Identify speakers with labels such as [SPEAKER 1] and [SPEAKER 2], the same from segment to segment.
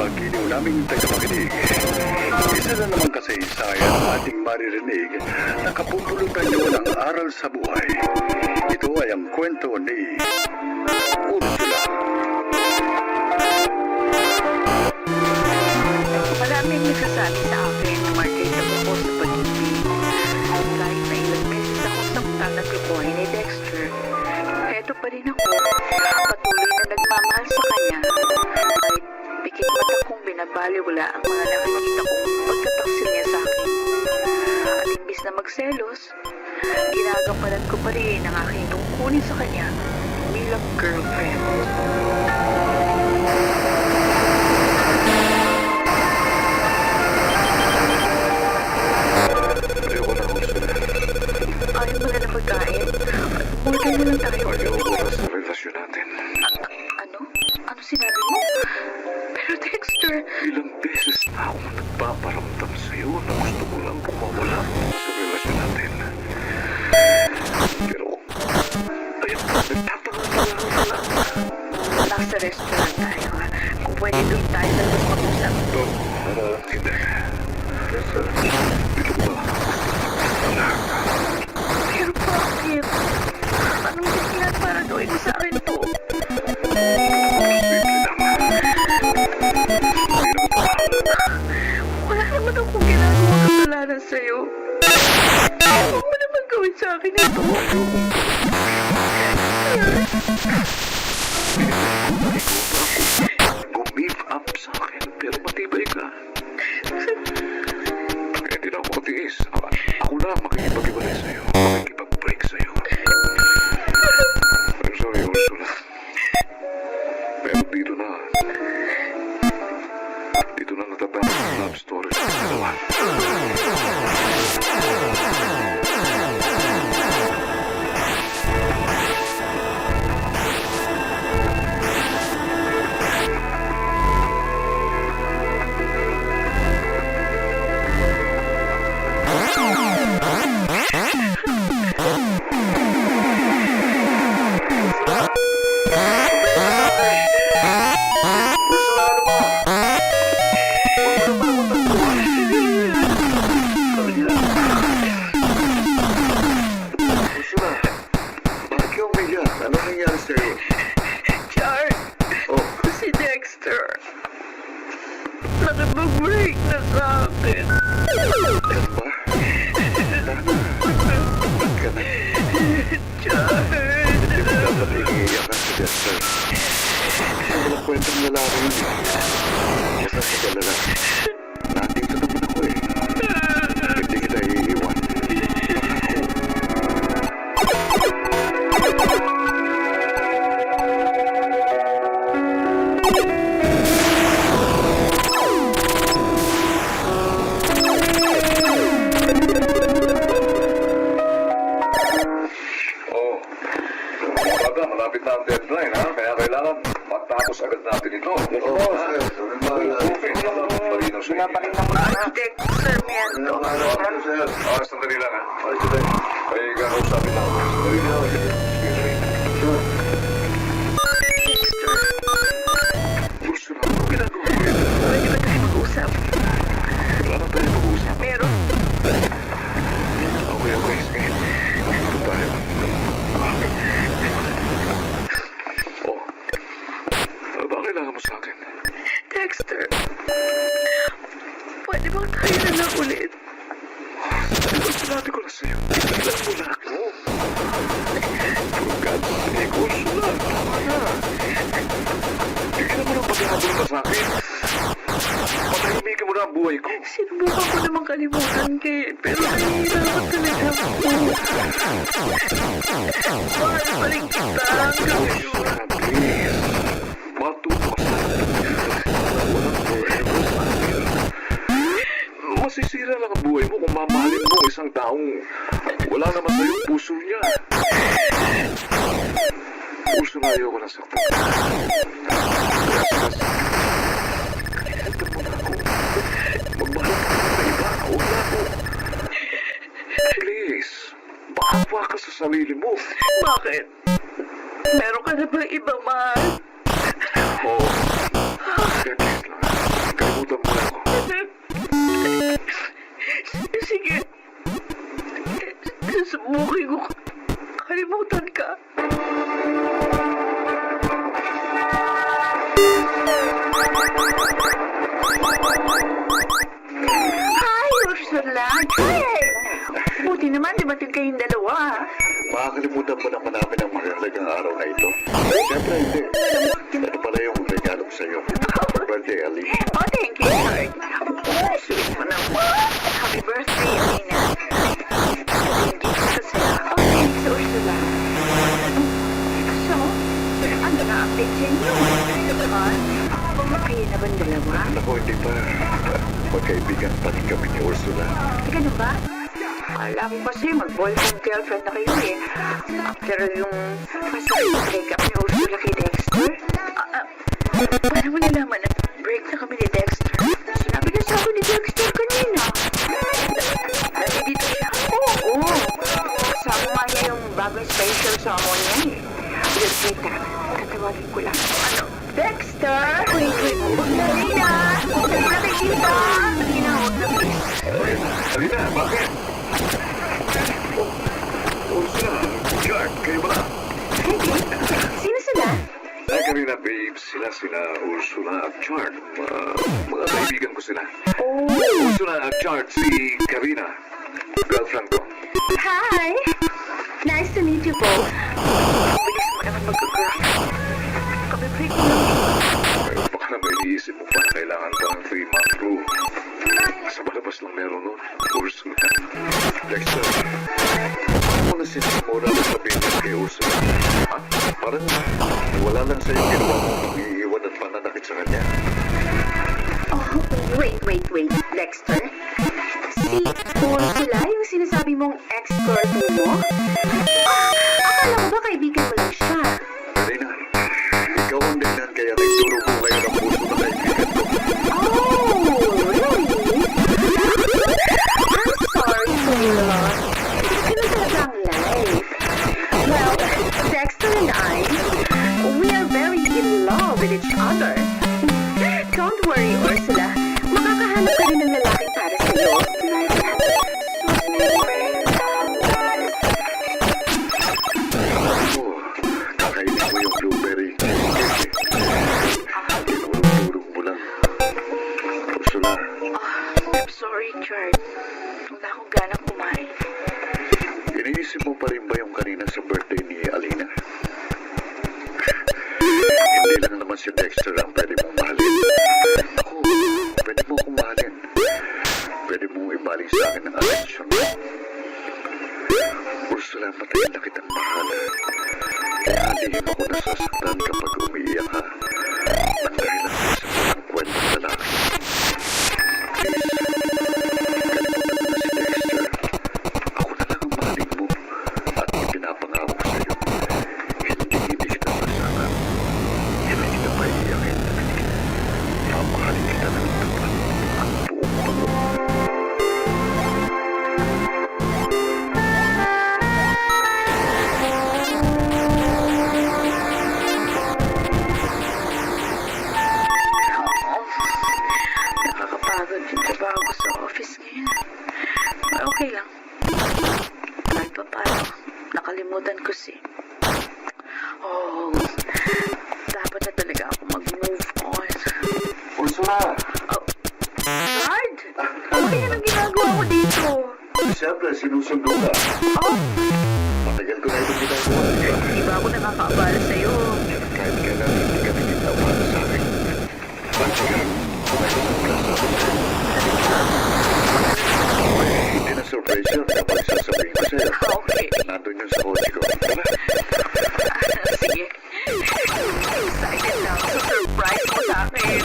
[SPEAKER 1] mga giliw naming tagapakinig. Isa na naman kasaysayan ang ating maririnig na kapupulutan nyo ng aral sa buhay. Ito ay ang kwento ni Ursula.
[SPEAKER 2] Maraming nagsasabi sa akin na marketable ako sa pag-ibig. Kahit na ilang beses akong saktan at lukuhay ni Dexter, eto pa rin ako, patuloy na nagmamahal sa kanya. Kahit pikit mata kong binabaliwala ang mga nakikita kong pagtataksil niya sa akin. At imbis na magselos, ginagampanan ko pa rin ang aking tungkulin sa kanya bilang girlfriend. Ayaw mo na na pagkain? Order na lang tayo.
[SPEAKER 1] Ayaw ko sa relasyon natin.
[SPEAKER 2] Ano? Ano sinabi mo? Pero Dexter...
[SPEAKER 1] Ilang beses na ako nagpaparamdam sa'yo na gusto ko lang kumawala sa relasyon natin. Pero, ayun pa, nagtataka-taka ka lang.
[SPEAKER 2] Nasa restaurant tayo. Kung pwede doon tayo na mag-usap.
[SPEAKER 1] Hindi. Ito ba?
[SPEAKER 2] Pero bakit? Anong dahilan para gawin mo sa akin to? Wala naman akong ginagawa kasalanan sa'yo. Huwag mo naman gawin sa akin ito.
[SPEAKER 1] Give up sa akin, pero matibay ka. Hindi na ako matiis. Ako na makikipag-ibalay sa'yo. Makikipag-break sa'yo. I'm sorry, Ursula. Pero dito na natatapos ang love story sa dalawa.
[SPEAKER 2] Char, si Dexter. Nakipag-break na sa akin. Char.
[SPEAKER 1] Dapat iiyak ka si Dexter. Walang kwentang lalaki yun. Basta sa kalala. Nandito naman ako eh. Hindi kita iiwan. Malapit na ang deadline, ha? Kaya kailangan matapos agad natin ito. Oo, sir. Malinaw sa inyo.
[SPEAKER 2] Dexter, Miento.
[SPEAKER 1] Sandali lang, ha? Ay, kakausapin lang ako. Sandali lang. Ursula, ano ginagawa mo?
[SPEAKER 2] Pwede ba tayo mag-usap?
[SPEAKER 1] Wala na tayo mag-usap.
[SPEAKER 2] Meron.
[SPEAKER 1] Okay. Sige. Ito tayo. Ano ba kailangan mo sa akin?
[SPEAKER 2] Dexter, pwede ba tayo na lang ulit?
[SPEAKER 1] Sinabi ko na sa'yo. Tignan mo na ako. For God's sake, Ursula. Tama na. Tignan mo na paghahabol ka sa akin. Patahimikin mo na ang buhay ko.
[SPEAKER 2] Sinubukan ko namang kalimutan, Kate, pero nahihirapan talaga ako. Mahal pa rin kita hanggang ngayon.
[SPEAKER 1] Please. Matuto ka sa akin. Walang forever sa akin. Masisira lang ang buhay mo kung mamahalin mo isang taong wala naman sa'yo yung puso niya. Puso na ayaw ko na saktan. Magmahal ka na iba. Wala ko. Please. Maawa ka sa sarili mo.
[SPEAKER 2] Bakit? Meron ka na bang ibang mahal?
[SPEAKER 1] Oo. At least lang.
[SPEAKER 3] Nakalimutan mo na ako.
[SPEAKER 2] Sige. Susubukin ko. Kalimutan ka. Hi, Ursula. Hey! Buti naman, dumating kayong dalawa.
[SPEAKER 3] Makakalimutan mo naman namin ang magandang araw na ito. Siyempre hindi. Ito pala yung regalo ko sa'yo. Happy birthday, Ali.
[SPEAKER 2] Oh, thank you, Lord. Oh, sweet mo naman. Happy birthday, Alina. Sabihin dito sa sila. Oh, thanks, Ursula. So, ano na update sa inyo? Kayo na ba ang dalawa?
[SPEAKER 3] Ako, hindi pa. Magkaibigan pa rin kami ni Ursula.
[SPEAKER 2] Ganun ba? Alam ko kasi mag-boyfriend-girlfriend na kayo eh. Pero yung masakit break-up ni Ursula kay Dexter? Paano mo nalaman na break na kami ni Dexter? Sinabi na sa akin ni Dexter kanina. Nandito siya. Oo. Kasama nga niya yung bagong special summon niya eh. Wait, tatawagin ko lang. Ano? Dexter! Wait. Alina! Alina, kita! Alina,
[SPEAKER 3] Alina, bakit? Ursula, Clark, kayo ba na?
[SPEAKER 2] Sino sila?
[SPEAKER 3] Ay, Karina, babe, sila Ursula at Chart. Mga kaibigan ko sila.
[SPEAKER 2] Oh.
[SPEAKER 3] Ursula at Chart, si Karina. Girlfriend ko.
[SPEAKER 2] Hi! Nice to meet you both. Bilis mo naman mag-girlfriend. Kami-break mo lang.
[SPEAKER 3] Pero baka na may iniisip mo pa na kailangan ka ng 3-month rule. Sa palabas lang meron nun. Ursula. Dexter, paano mo na sinisimula na sabihin niya kay Ursula? Ha? Parang wala lang sa'yo ginawa mo mag-iiwan at pananakit sa kanya.
[SPEAKER 2] Oh, wait, Dexter. Si Ursula, yung sinasabi mong ex-girlfriend mo? Akala ko ba kaibigan mo lang siya?
[SPEAKER 3] Karina, ikaw ang dahilan kaya nagturo ko ngayon ang puso na kaibigan ko.
[SPEAKER 2] Oh, really? I'm sorry, Ursula. Ganun talaga ang life. Well, Dexter and I, we are very in love with each other. Don't worry, Ursula. Makakahanap ka rin ng lalaking para sa'yo.
[SPEAKER 3] Oo, kakainin mo yung blueberry. Tinurong-turong mo lang. Ursula,
[SPEAKER 2] I'm sorry, Chard. Wala akong ganang kumain.
[SPEAKER 3] iniisip mo pa rin ba yung kanina sa birthday ni Alina? Hindi lang naman si Dexter ang pwede mong mahalin. Ako, pwede mo akong mahalin. Pwede mong ibaling sa akin ang atensyon mo. Ursula, matagal na kitang mahal. Kaya alihim ako nasasaktan kapag umiiyak ka. At dahil lang sa walang kwentang lalaki. Please, kalimutan mo na si Dexter. Ako na lang ang mahalin mo. At ipinapangako ko sa'yo. Hindi kita sasaktan. Hindi kita paiiyakin. Mamahalin kita ng tapat at buong pag-uwi.
[SPEAKER 2] Nakakapagod yung trabaho ko sa office ngayon. Pero okay lang. Kahit pa paano, nakalimutan ko si... Oh, dapat na talaga ako mag-move on.
[SPEAKER 3] Ursula!
[SPEAKER 2] Guard! Ano kaya nang ginagawa ko dito?
[SPEAKER 3] Siyempre, sinusundo ka.
[SPEAKER 2] Oh,
[SPEAKER 3] Matagal ko na ito ginagawa.
[SPEAKER 2] di ba ako nakakaabala sa'yo?
[SPEAKER 3] Kahit kailan hindi ka nagkita para sa akin. Bakit? Hindi na surprise yun kapag sasabihin ko sa'yo.
[SPEAKER 2] Okay.
[SPEAKER 3] Nandun yun sa kotse ko. Tara.
[SPEAKER 2] Sige. Excited na ako sa surprise mo sa akin.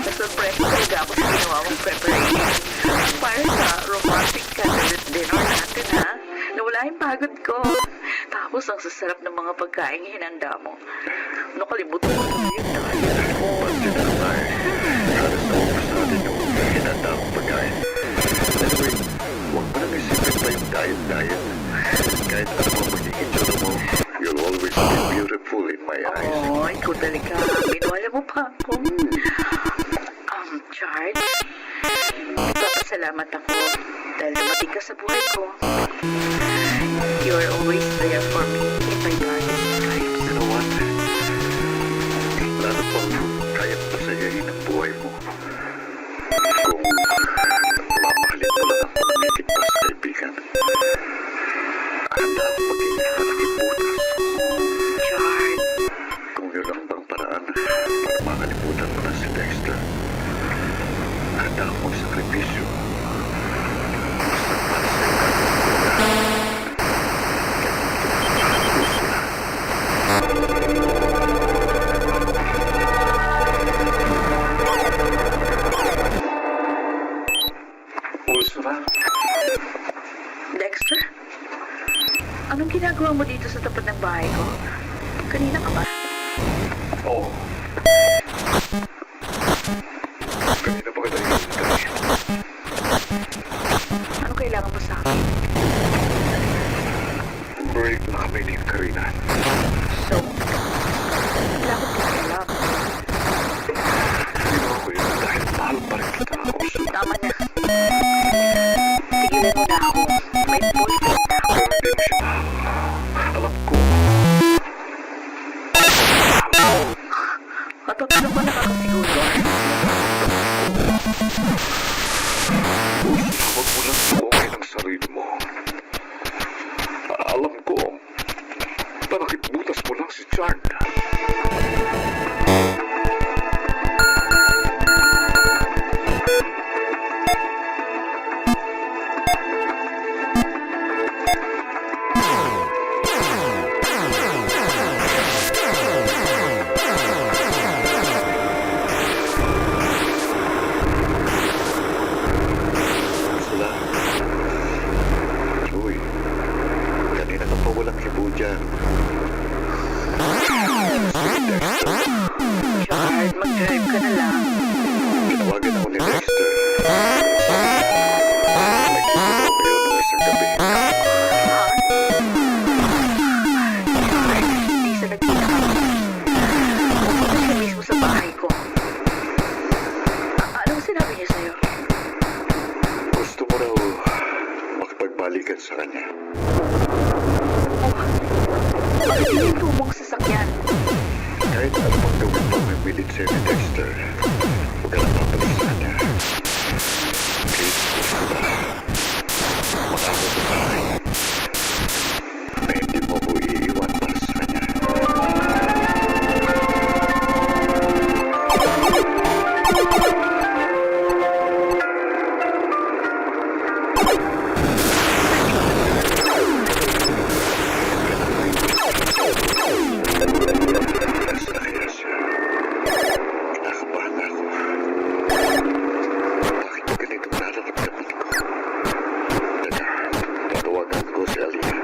[SPEAKER 2] Na-surprise talaga ako sa ginawa mong preparation. Para sa romantic candidate dinner natin, ha? Nawala yung pagod ko. Tapos ang sasarap ng mga pagkain hinanda mo. Nakalimutan ko na yun.
[SPEAKER 3] Pag tinatay, halos na ubus natin yung hinanda akong pagkain. Anyway, huwag mo nang isipin pa yung diet. Kahit ano mo magiging itsura mo, you'll always be beautiful in my eyes.
[SPEAKER 2] Oh, ikaw talaga. Binuwala mo pa ako. Charles, nagpapasalamat ako dahil dumating ka sa buhay ko. You are always there for me in my darkest times.
[SPEAKER 3] You know what? Lalo pang kayang pasayahin ang buhay mo. Kung mamahalin mo lang ako ng higit pa sa kaibigan, handa akong maging malaking butas.
[SPEAKER 2] Charles,
[SPEAKER 3] Kung yun lang bang paraan para makalimutan mo na si Dexter, handa akong magsakripisyo. Basta para sa Ursula?
[SPEAKER 2] Dexter? Anong ginagawa mo dito sa tapat ng bahay ko? Kanina ka ba?
[SPEAKER 3] Oo. Kanina pa kita hinihintay.
[SPEAKER 2] Ano kailangan mo sa akin?
[SPEAKER 3] Break na kami ni Karina.
[SPEAKER 2] So, wala akong pakialam.
[SPEAKER 3] Ginawa ko yun dahil mahal pa rin kita, Ursula.
[SPEAKER 2] Tama na. Tigilan mo na ako. May boyfriend na ako.
[SPEAKER 3] Pero hindi mo siya mahal. Alam ko.
[SPEAKER 2] At paano ko nakakasiguro?
[SPEAKER 3] Huwag mo lang suungin ang sarili mo. Alam ko na nakitbutas mo lang si Chard. Sila. Uy, kanina ka pa walang hibo dyan.
[SPEAKER 2] Charles, mag-drive ka na lang.
[SPEAKER 3] Tinawagan ako ni Dexter. Nakita ko ngayon ng isang gabi.
[SPEAKER 2] Ha? Charles, hindi sa nagkita kami. Pupunta siya mismo sa bahay ko. Anong sinabi niya sa'yo?
[SPEAKER 3] Gusto mo raw makipagbalikan sa kanya.
[SPEAKER 2] Bakit hindi tumong sasakyan?
[SPEAKER 3] Kahit ano pang gawin pang may milit sa'yo ni Dexter, huwag ka na papalit sa kanya. Please, Ursula. Makako sa bahay. Na hindi mo ko iiwan para sa kanya. Nasa kaya siya. Kinakabahan na ako. Bakit ba ganitong nararamdaman ko? Teka, tatawagan ko si Alina.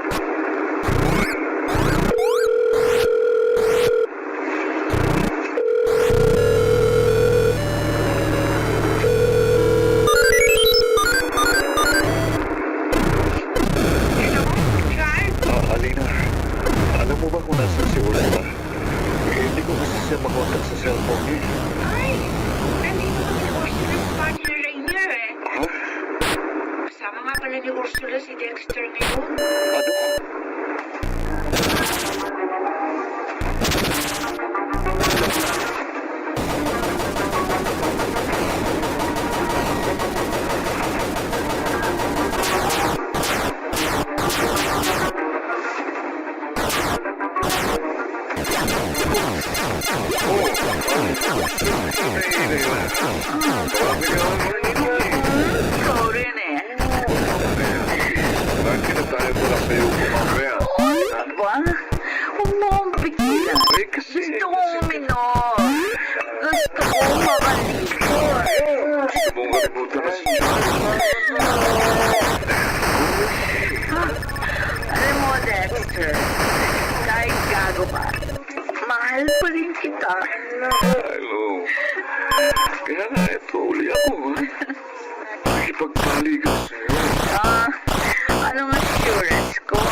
[SPEAKER 3] Alina, alam mo ba kung nasan si Ursula? Hindi ko kasi siya makontak sa cellphone niya.
[SPEAKER 4] Ay, nandito na si Ursula sa party ni Rainier eh.
[SPEAKER 3] Ha?
[SPEAKER 4] Kasama nga pala ni Ursula si Dexter ngayon.
[SPEAKER 3] Ano?
[SPEAKER 2] Ikaw rin eh.
[SPEAKER 3] Bakit na tayo ko lang sa'yo kumamaya?
[SPEAKER 2] Ano ba? Huwag mo akong pigilan.
[SPEAKER 3] Eh, kasi...
[SPEAKER 2] Gusto kong uminom. Gusto kong makaligo.
[SPEAKER 3] Gusto mong kalimutan na si
[SPEAKER 2] Alam mo, Dexter, kahit gago pa, mahal pa rin kita.
[SPEAKER 3] Hello. Kaya nga, ito uli ako, ha? makikipagpaligaw sa'yo.
[SPEAKER 2] Anong assurance ko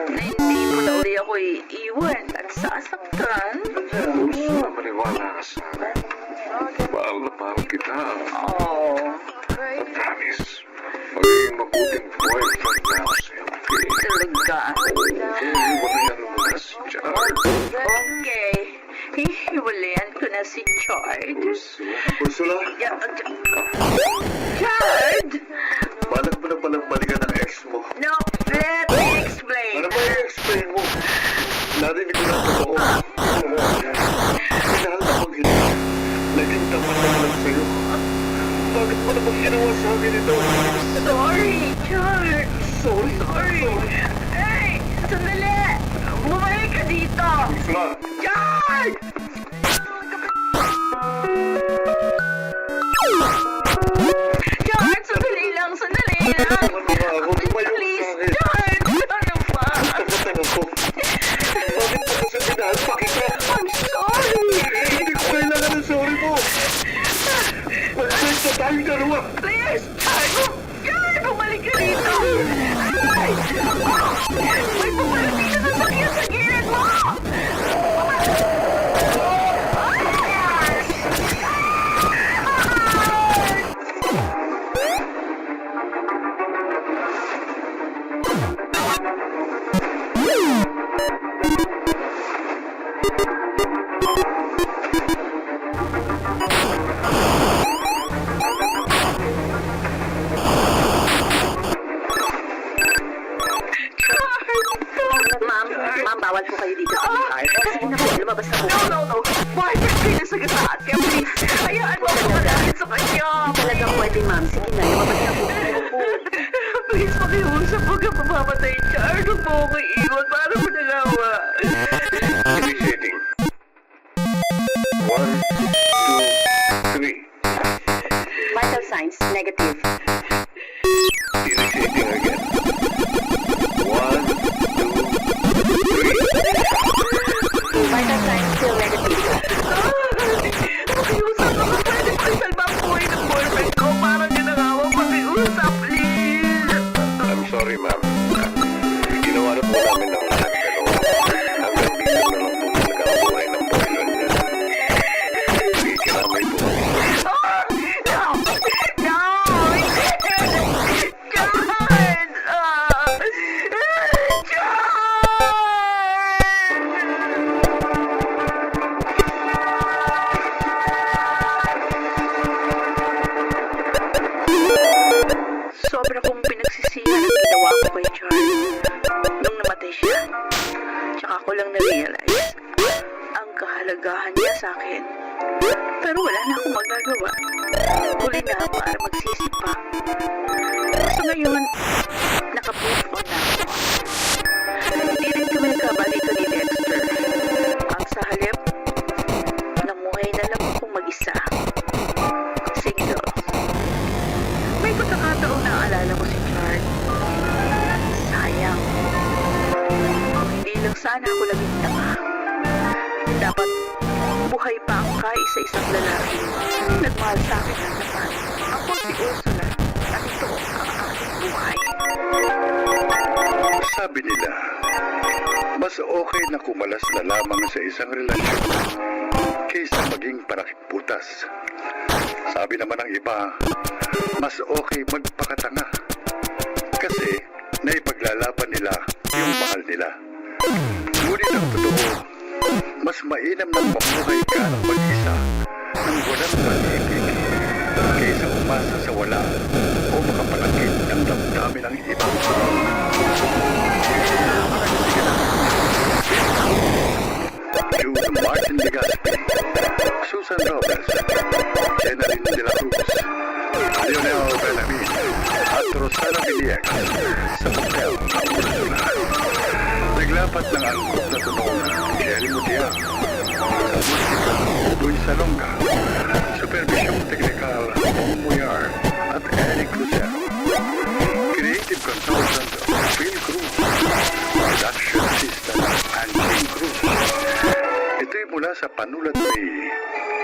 [SPEAKER 2] na hindi mo na uli ako iiwan at sasaktan?
[SPEAKER 3] Gusto na maniwala ka sa akin. Mahal na mahal kita.
[SPEAKER 2] Oh,
[SPEAKER 3] I promise, magiging mabuting boyfriend na ako sa'yo. Okay?
[SPEAKER 2] talaga.
[SPEAKER 3] Hiwalayan mo na si Chard.
[SPEAKER 2] Okay, hihiwalayan ko na si Chard.
[SPEAKER 3] Ursula,
[SPEAKER 2] Chard!
[SPEAKER 3] balak mo na palang balikan ng ex mo.
[SPEAKER 2] No, let me explain.
[SPEAKER 3] Ano ba i-explain mo? Narinig ko na ang totoo. Minahal na kong hindi. Naging tapat na lang sa'yo. Bakit mo naman ginawa sa akin ito?
[SPEAKER 2] Sorry, Chard.
[SPEAKER 3] Sorry.
[SPEAKER 2] Hey, sandali! Bumalik ka dito!
[SPEAKER 3] Ursula,
[SPEAKER 2] Chard! Chard, sandali lang.
[SPEAKER 3] ano ba ako? Tumayo ka
[SPEAKER 2] Please,
[SPEAKER 3] sa akin.
[SPEAKER 2] Chard! Ano ba?
[SPEAKER 3] Takot ako. Bakit mo kasi minahal pa kita?
[SPEAKER 2] I'm sorry.
[SPEAKER 3] Hindi ko kailangan ng sorry mo. Mag-break na tayong dalawa.
[SPEAKER 2] Please, Chard! Chard, bumalik ka dito! Ay! May pumarating na sasakyan sa gilid mo!
[SPEAKER 5] Ma'am, bawal po kayo dito sa car. Sige na po, lumabas na po.
[SPEAKER 2] No. Boyfriend ko yung nasagasaan kaya please, hayaan mo ako malapit sa kanya.
[SPEAKER 5] Talagang pwede, ma'am. Sige na, lumabas na po.
[SPEAKER 2] Please, pakiusap huwag kang mamamatay, Chard. Huwag mo ako iiwan. Paano mo nagawa?
[SPEAKER 3] Initiating. 1, 2, 3.
[SPEAKER 5] Vital signs, negative.
[SPEAKER 3] Initiating again. 1, 2, 3.
[SPEAKER 5] Vital signs, still negative.
[SPEAKER 2] Pakiusap ako. Pwede ko isalba ang buhay ng boyfriend ko. Parang ginagawa. Pakiusap, please.
[SPEAKER 3] I'm sorry, ma'am. Ginawa na po namin ng lahat, pero hanggang dito na lang po talaga ang buhay ng boyfriend niya. Sige, kinamay po.
[SPEAKER 2] No! No! Chard! Sobra kong pinagsisihan ang ginawa ko kay Chard nung namatay siya. Tsaka ko lang na-realize ang kahalagahan niya sa akin. Pero wala na akong magagawa. Huli na para magsisi pa. So ngayon, naka-move on na ako. Hindi rin kami nagkabalikan ni Dexter. Ang sa halip, namuhay na lang akong mag-isa. Single. May pagkakataon na alala ko si Chard. Sayang. Kung hindi lang sana ako laging tanga. Dapat buhay pa ang kaisa-isang lalaki. Nagmahal sa akin ng naman. Ako si Ursula at ito ang aking buhay.
[SPEAKER 1] Sabi nila, mas okay na kumalas na lamang sa isang relasyon kaysa maging parakiputas. Sabi naman ng iba, mas okay magpakatanga kasi naipaglalaban nila yung mahal nila. Ngunit ang totoo, mas mainam nang mamuhay ka ng mag-isa nang walang pag-ibig kaysa umasa sa wala o makapalakit ng damdamin ng ibang Jude Martin Legaspi, Susan Robles, Jenaline de la Cruz, Lionel Benamin, at Rosana Villegas sa papel ng Ursula. Naglapat ng angkop na tunog Jerry Mutia, sa musika Luis Salonga, supervisyong teknikal Tom Muyar at Eric Lucero, creative consultant Phil Cruz, production assistant Angie Cruz. Ito'y mula sa panulat ni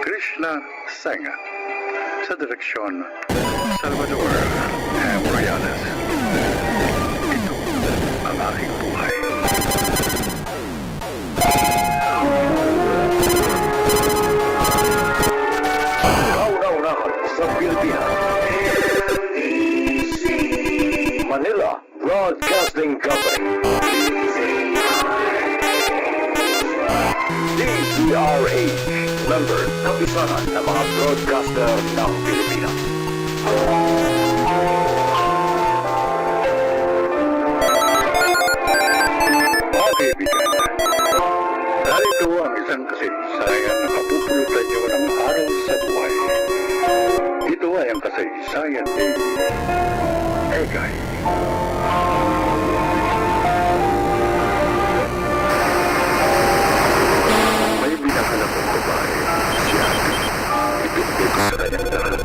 [SPEAKER 1] Krishna Senga sa direksyon Salvador Royales. Ito ang aking buhay.
[SPEAKER 3] Kauna-unahan sa Pilipinas. Manila Broadcasting Company. DZRH, member kapisanan ng mga broadcaster ng Pilipinas.
[SPEAKER 1] Mga kaibigan, narito ang isang kasaysayan na kapupulutan niyo ng aral sa buhay. Ito ay ang kasaysayan ni Egay.
[SPEAKER 3] May binahanap ang babae, si Abby. Ipinigay ko sa kanyang lahat.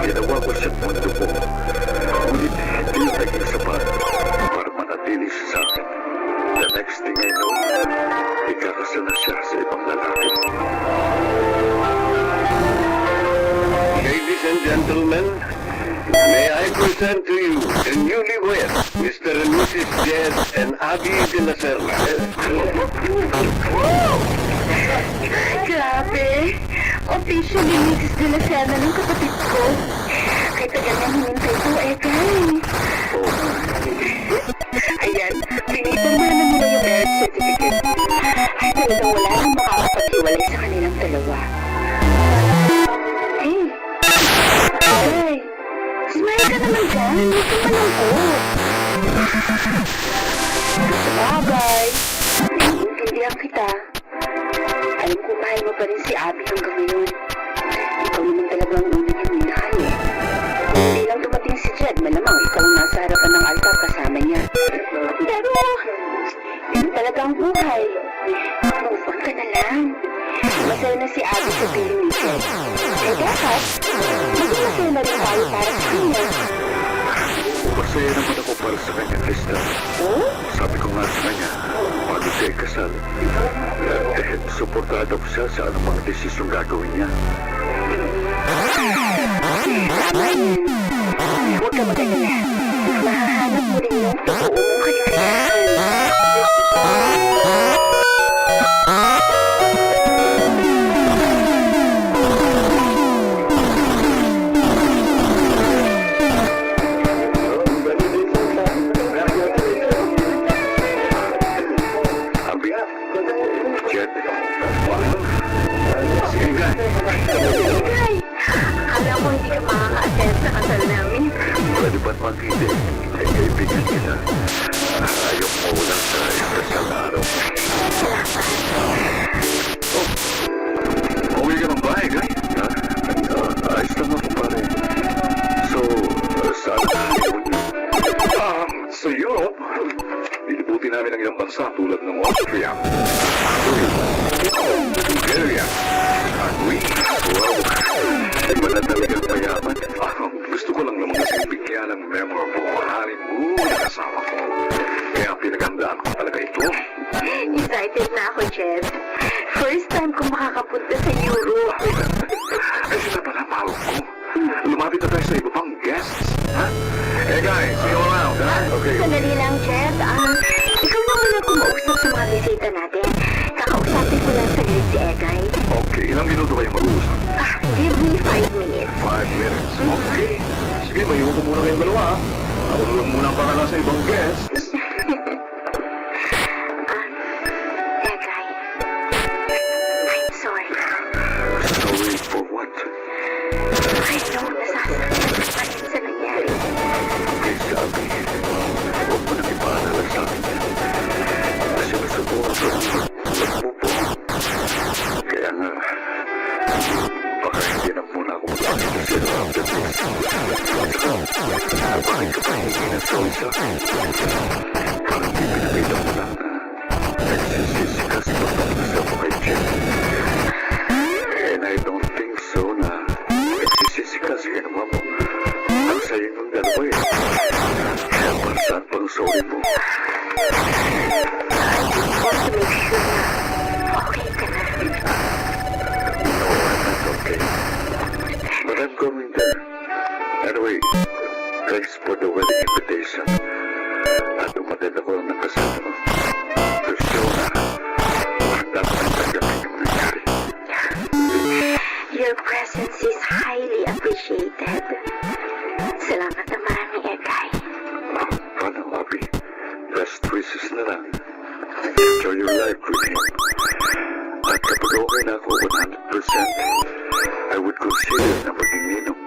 [SPEAKER 3] Ginawa ko siyang mundo ko. Ngunit hindi naging sapat para manatili siya sa akin. The next thing I know, ikakasal na siya sa ibang lalaki.
[SPEAKER 1] Ladies and gentlemen, may I present to you the newlywed Mr. and Mrs. Jed and Abby de la Serna.
[SPEAKER 5] Grabe. Officially, Mrs. De La Serna ng kapatid ko. Kaya tagal na hinintay ko, Egay. Ayan, pinipirmahan na nila yung marriage certificate. Ay, talagang wala nang makakapaghiwalay sa kanilang dalawa. Hey! Hey! Smile ka naman dyan. Huwag kang malungkot. Sabagay. Naiintindihan kita. Alam ko mahal mo pa rin si Abby hanggang ngayon. Ikaw naman talaga ang una niyang minahal eh. Kung hindi lang dumating si Jed, malamang ikaw ang nasa harapan ng altar kasama niya. Pero, yun talaga ang buhay. Move on ka na lang. Masaya na si Abby sa piling ni Jed. Eh dapat, maging masaya na rin tayo para sa kanya.
[SPEAKER 3] Masaya naman ako para sa kanya, Krista.
[SPEAKER 5] Oh?
[SPEAKER 3] Sabi ko nga sa kanya, bago siya ikasal, suportado ko siya sa anumang desisyon gagawin niya.
[SPEAKER 5] Tama yun. Huwag ka mag-alala. Mahahanap mo rin yung totoo mong kaligayahan.
[SPEAKER 3] Abby, Jed,
[SPEAKER 1] Sige nga.
[SPEAKER 5] Ay! Akala ko hindi ka makaka-attend sa kasal namin.
[SPEAKER 3] pwede ba't mag-hindi? Ay, kaibigan kita. Ayaw mo wala sa espresal na araw.
[SPEAKER 1] Uwi ka ng bahay, Gay.
[SPEAKER 3] Ha? Ayos lang ako, pare. So, saan na ayaw niyo?
[SPEAKER 1] Sa Europe, ilibuti namin ang ilang bansa tulad ng Austria, Bulgaria, at Greece.
[SPEAKER 3] Wow! Iba na talagang mayaman.
[SPEAKER 1] Gusto ko lang naman kasi bigyan ng memorable honeymoon na kasama ko. Kaya pinaghandaan ko talaga ito.
[SPEAKER 5] Excited na ako, Jed. First time ko makakapunta sa Europe.
[SPEAKER 1] Ay, sila pala, mahal ko. Lumapit na tayo sa iba pang guests. Ha? Hey guys, see you around, ha? Okay.
[SPEAKER 5] Sandali lang, Jed. Ikaw na muna kumausap sa mga bisita natin. Kakausapin ko lang saglit si Egay.
[SPEAKER 1] Okay, ilang minuto kayo mag-uusap?
[SPEAKER 5] Give me 5 minutes.
[SPEAKER 1] 5 minutes. Okay. Sige, mayuho ko muna kayong dalawa, ha? Ako na lang muna ang pakala sa ibang guests.
[SPEAKER 5] Egay. I'm sorry.
[SPEAKER 3] Sorry for what?
[SPEAKER 5] I know nasasaktan ka pa rin sa nangyari.
[SPEAKER 3] Please, Abby, huwag mo nang ipaalala sa akin yan. Kasi nasubukan ko magmupo. Kaya nga, baka hindi na muna ako magpakita sa iyo after this. Bakit ka pa hindi na sorry sa akin? Parang di pinakita mo lang na nagsisisikas pa pag-isa mo kay Jen. And I don't think so na nagsisisikas ginawa mo. Ang sayo ng dalawa eh. Kaya para saan pang sorry mo?
[SPEAKER 5] I just want to make sure na okay ka na.
[SPEAKER 3] No, I'm not okay. But I'm going there. Anyway, thanks for I would consider na maging ninong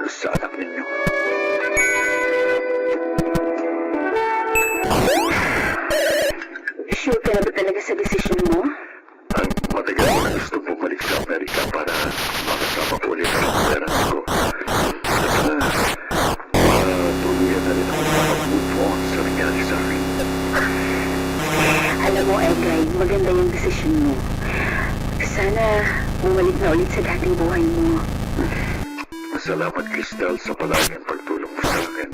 [SPEAKER 3] sa anak ninyo.
[SPEAKER 5] Sure ka na ba talaga sa desisyon mo?
[SPEAKER 3] Ang matagal ko na gusto bumalik sa Amerika para makasama po ulit ang parents ko. At tuluyan na rin ako makapag-move on sa nangyari sa akin.
[SPEAKER 5] Alam mo, Egay, maganda yung desisyon mo. Sana bumalik na ulit sa dating buhay mo.
[SPEAKER 3] Salamat, Crystal, sa palaging pagtulong mo sa akin.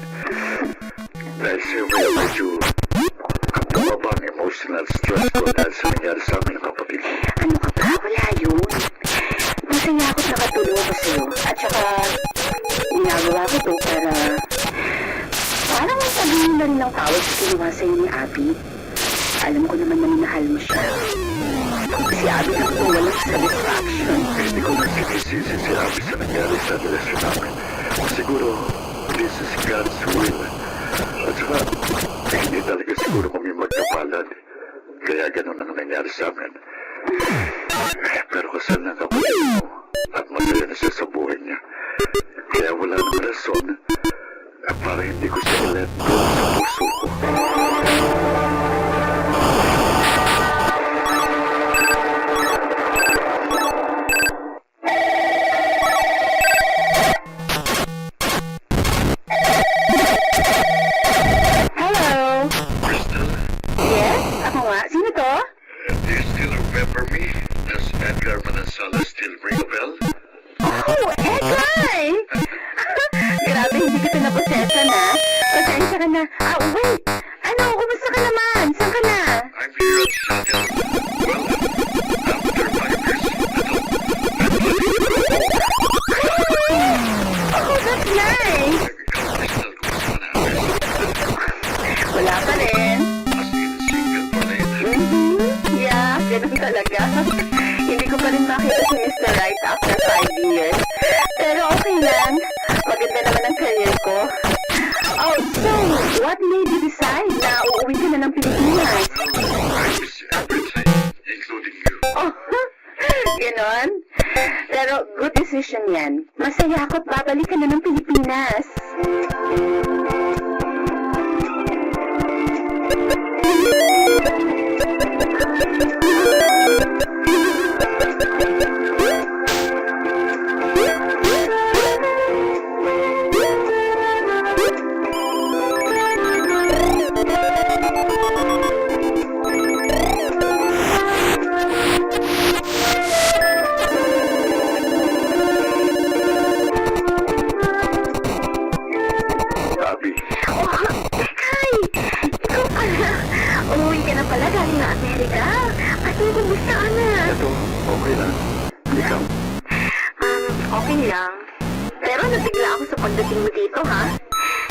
[SPEAKER 3] Dahil sa'yo may medyo ang bumabang emotional stress ko dahil sa nangyari sa amin ng kapatid ko.
[SPEAKER 5] Ano ka ba? Wala yun. Masaya ako't nakatulong ako sa'yo. At saka, ginagawa ko to para parang sabihin na rin ang tawag sa kinuha sa'yo ni Abby. Alam ko naman na minahal mo siya. Si Abby lang po walang satisfaction.
[SPEAKER 3] Hindi ko nagsinisisi si Abby sa nangyari sa relasyon namin. Siguro, this is God's will. At saka, hindi talaga siguro kami magkapalad. Kaya ganun ang nangyari sa amin. Pero kasal na kapatid mo at masaya na siya sa buhay niya. Kaya wala nang rason para hindi ko siya let go sa puso ko.
[SPEAKER 5] Hello?
[SPEAKER 3] Crystal,
[SPEAKER 5] Yes? Ako nga? Sino to?
[SPEAKER 3] do you still remember me? Does Edgar Manansala still ring a bell?
[SPEAKER 5] Oh, Egay! Grabe, hindi kita naposesa na. Pasensya ka na. Wait! Ano? Kumusta ka naman? Saan ka na?
[SPEAKER 3] I'm here at Saddle. Well, after 5 years,
[SPEAKER 5] Oh, that's nice!
[SPEAKER 3] Crystal, kumusta na?
[SPEAKER 5] Wala pa rin.
[SPEAKER 3] As in, single pa rin.
[SPEAKER 5] Yeah, ganun talaga. Hindi ko pa rin makita si Mr. Right after 5 years. Pero okay lang. Maganda naman ang career ko. Oh, so, what made you decide na uuwi ka na ng Pilipinas?
[SPEAKER 3] I miss everything, including you.
[SPEAKER 5] Oh, ganon? Pero good decision yan. Masaya ako't babalik ka na ng Pilipinas.
[SPEAKER 3] Abby,
[SPEAKER 5] Oh, Ekay! Ikaw pala. Umuwi ka na pala galing na Amerika. At kumusta ka na?
[SPEAKER 3] ito, okay lang. Ikaw,
[SPEAKER 5] Okay lang. Pero nabigla ako sa pagdating mo dito, ha?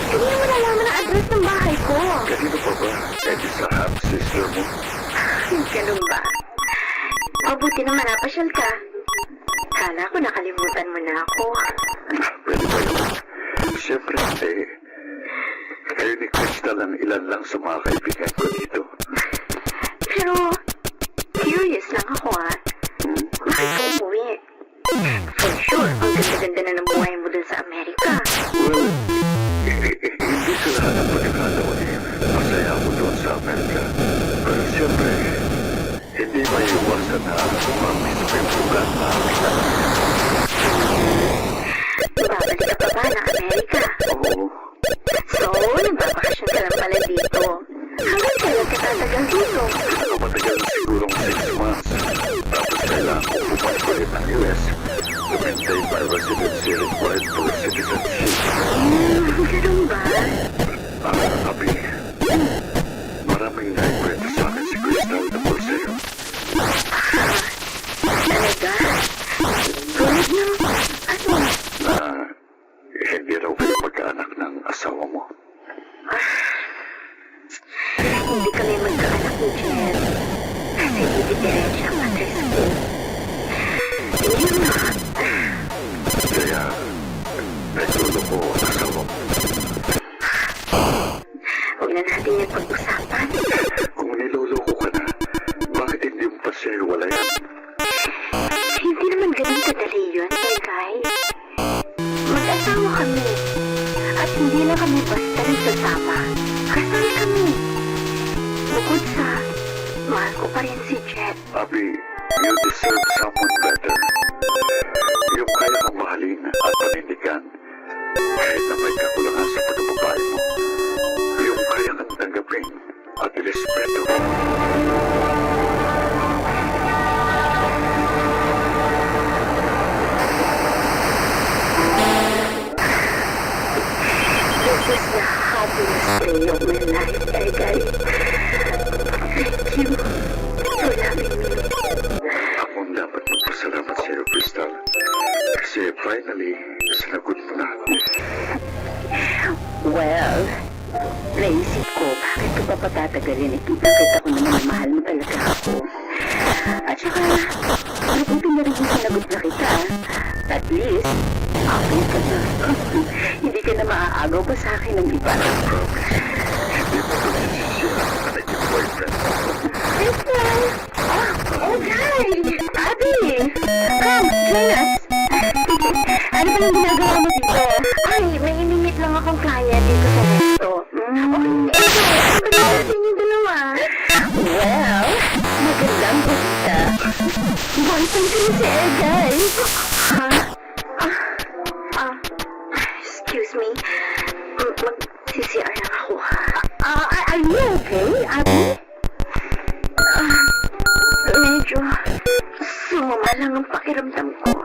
[SPEAKER 5] Hindi mo nalaman ang address ng bahay ko.
[SPEAKER 3] kanino pa ba? Eddie sa half-sister mo?
[SPEAKER 5] Ganun ba? Mabuti naman napasyal ka. Kala ko nakalimutan mo na ako.
[SPEAKER 3] Pwede ba yun? Siyempre, kayo ni Crystal ang ilan lang sa mga kaibigan ko dito.
[SPEAKER 5] Pero, curious lang ako, ha? Bakit ka umuwi? For sure, ang ganda-ganda na ng buhay mo dun sa Amerika.
[SPEAKER 3] Well, hindi sa lahat ng pagkakataon masaya ako doon sa Amerika. Pero siyempre, hindi maiiwasan na mamiss ko yung lugar na kita.
[SPEAKER 5] Babalik ka pa ba ng Amerika?
[SPEAKER 3] Oo,
[SPEAKER 5] So, nagbabakasyon ka lang pala dito. Hanggang kailan ka tatagal dito?
[SPEAKER 3] matagal na sigurong 6 months. Tapos kailangan ko bumalik ulit ng US to maintain my residency required for citizenship.
[SPEAKER 5] Ganun ba?
[SPEAKER 3] Abi, maraming naikwento sa akin si Crystal tungkol sa'yo.
[SPEAKER 5] Talaga? Tulad ng, ano?
[SPEAKER 3] Na hindi raw kayo magkaanak ng asawa mo.
[SPEAKER 5] Hindi kami magkaanak ni Jen. Kasi hindi diretso ang address ko. Yun nga.
[SPEAKER 3] Kaya, naglulo ko ang asawa mo.
[SPEAKER 5] Huwag na natin yung pag-usapan.
[SPEAKER 3] Kung niloloko ka na, bakit hindi mo pa siya iwalayan?
[SPEAKER 5] Hindi naman ganun ka,
[SPEAKER 3] You deserve someone better. Yung kaya kang mahalin at panindigan kahit na may kakulangan sa pagkababae mo. Yung kaya kang tanggapin at irespeto.
[SPEAKER 5] This is the happiest day of my life, Egay. Thank you for loving me.
[SPEAKER 3] Ako ang dapat magpasalamat sa iyo, Crystal. Kasi finally, sinagot mo na ako.
[SPEAKER 5] Well, naisip ko, bakit ko pa patatagalin? Kita ko naman na mahal mo talaga ako. At saka, mabuti na rin yung sinagot na kita. At least, okay ka na. Hindi ka na maaagaw pa sa akin ng iba.
[SPEAKER 3] Hindi mo ito sinisira na naging boyfriend mo.
[SPEAKER 5] Crystal! Okay! Abby! Come, join us! Ano ba yung ginagawa mo dito? Ay, may imimit lang akong client dito sa resto. Okay, ano ba natin yung dalawa? Well, magandang balita. Boyfriend ko na si Egay. Ha? Excuse me. Mag-CCR lang ako. Are you okay, Abby? Medyo sumama lang ang pakiramdam ko.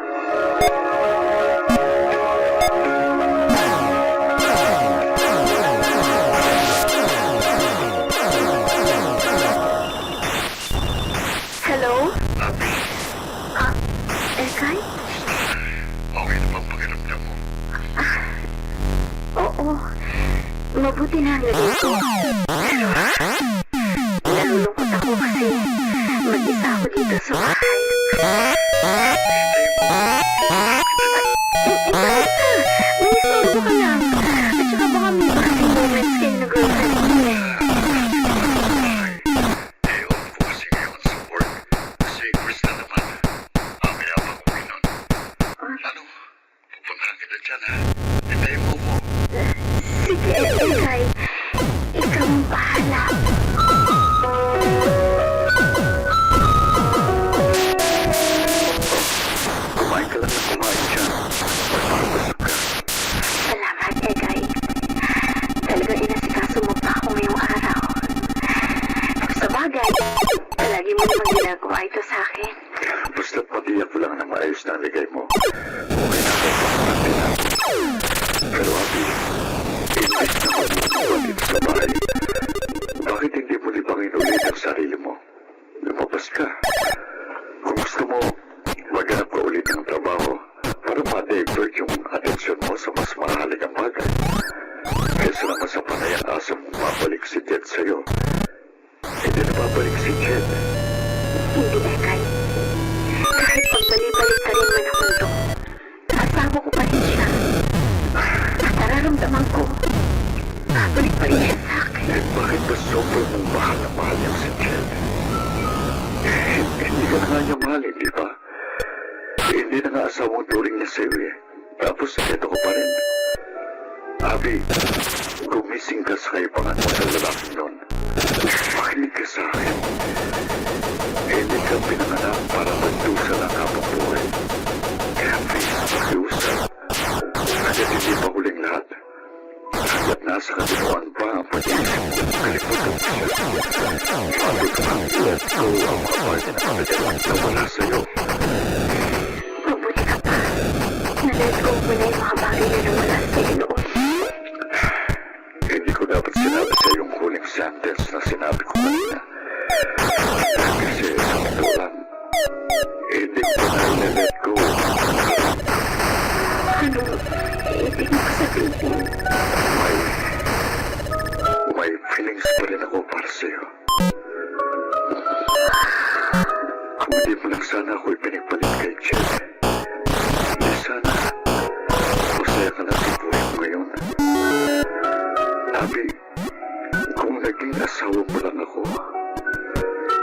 [SPEAKER 5] Hello? Egay?
[SPEAKER 3] Okay na bang pakiramdam mo?
[SPEAKER 5] Oo. Mabuti na ang lagay ko. Nalulungkot ako kasi mag-isa ako dito sa bahay. May istorbo ka lang. At saka baka may bonding moments kayo na girlfriend mo eh.
[SPEAKER 3] Eh, off ko kasi ngayon sa work. Kasi Crystal naman, mamaya pa uwi nun. Ano? Pupuntahan kita dyan, ha? Hintayin mo mo.
[SPEAKER 5] Sige, Egay. Ikaw ang bahala.
[SPEAKER 3] Kumain ka lang na kumain dyan. Magpapasok ka.
[SPEAKER 5] Salamat, Egay. Talagang inasikaso mo pa ako ngayong araw. Sa bagay, palagi mo naman ginagawa ito sa akin.
[SPEAKER 3] Basta't pag-iyak ko lang na maayos na ligay mo. Okay na ako pagpapati na. Pero Abby, imbis na magmumuha dito sa bahay, bakit hindi mo libangin ulit ang sarili mo? Lumabas ka. Kung gusto mo, maghanap ka ulit ng trabaho para ma-divert yung atensyon mo sa mas mahalagang bagay. Kaysa naman sa panayang asa mong mabalik si Jed sa'yo. Hindi na babalik si Jed.
[SPEAKER 5] Hindi, Egay. Kahit pagbalik-balik ka rin man ang mundo, asawa ko pa rin siya. At nararamdaman ko, babalik pa rin siya sa akin.
[SPEAKER 3] Eh, bakit ba sobrang mong mahal na mahal yung si Jed? Hindi ka na nga niya mahal, di ba? Hindi na nga asawang turing niya sa'yo eh. Tapos ito ko pa rin. Abby, gumising ka sa kaibangan mo sa lalaking nun. Makinig ka sa akin. Hindi ka pinanganak para magdusa lang habang buhay. Kaya please, magdusa. Hanggat hindi pa huling lahat. Hanggat nasa katinuan pa ang pag-iisip mo, kalimutan mo siya. Bago ka ang let go ang mga parte na pinagalang na wala sa'yo.
[SPEAKER 5] Mabuti ka pa. Na-let go mo na yung mga bagay na nawala sa'yo noon.
[SPEAKER 3] Hindi ko dapat sinabi sa yung huling sentence na sinabi ko kanina. Kasi sa totoo lang, hindi ko na let go.
[SPEAKER 5] Ano? Ibig mo sabihin?
[SPEAKER 3] May feelings pa rin ako para sa'yo. Kung hindi mo lang sana ako ipinagpalit kay Jed, hindi sana masaya ka na sa buhay mo ngayon. Abby, kung naging asawa mo lang ako,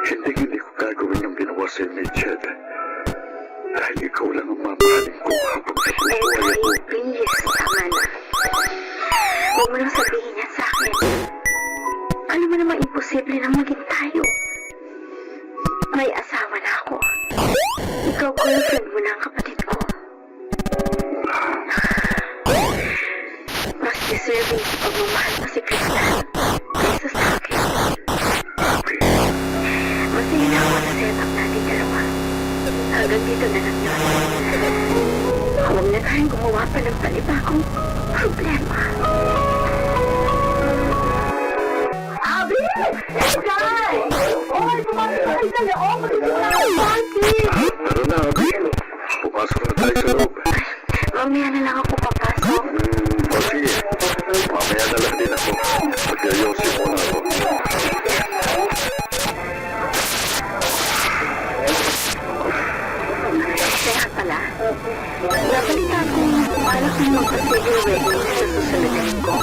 [SPEAKER 3] hindi ko gagawin yung ginawa sa'yo ni Jed. Dahil ikaw lang ang mamahalin ko habang nabubuhay ako.
[SPEAKER 5] Please, tama na. Huwag mo lang sabihin niya sa akin. Alam mo namang imposible lang maging tayo. May asawa na ako. Ikaw, girlfriend mo na ang kapatid ko. Mas deserving sa pagmamahal pa si Crystal kaysa sa akin. Masaya na ako sa setup natin dalawa. Hanggang dito na lang yun. Huwag na tayong gumawa pa ng panibagong problema. Abi! Guy! Oy, pumasok ka na ako! Magiging na ang party!
[SPEAKER 3] Tara na, Abi. Pumasok na tayo sa loob.
[SPEAKER 5] Mamaya na lang ako papasok.
[SPEAKER 3] O sige, mamaya na lang din ako. Magyayosin muna ako.
[SPEAKER 5] Kaya pala, napalitan kong balak mo magpa-schedule wedding sa susunod na linggo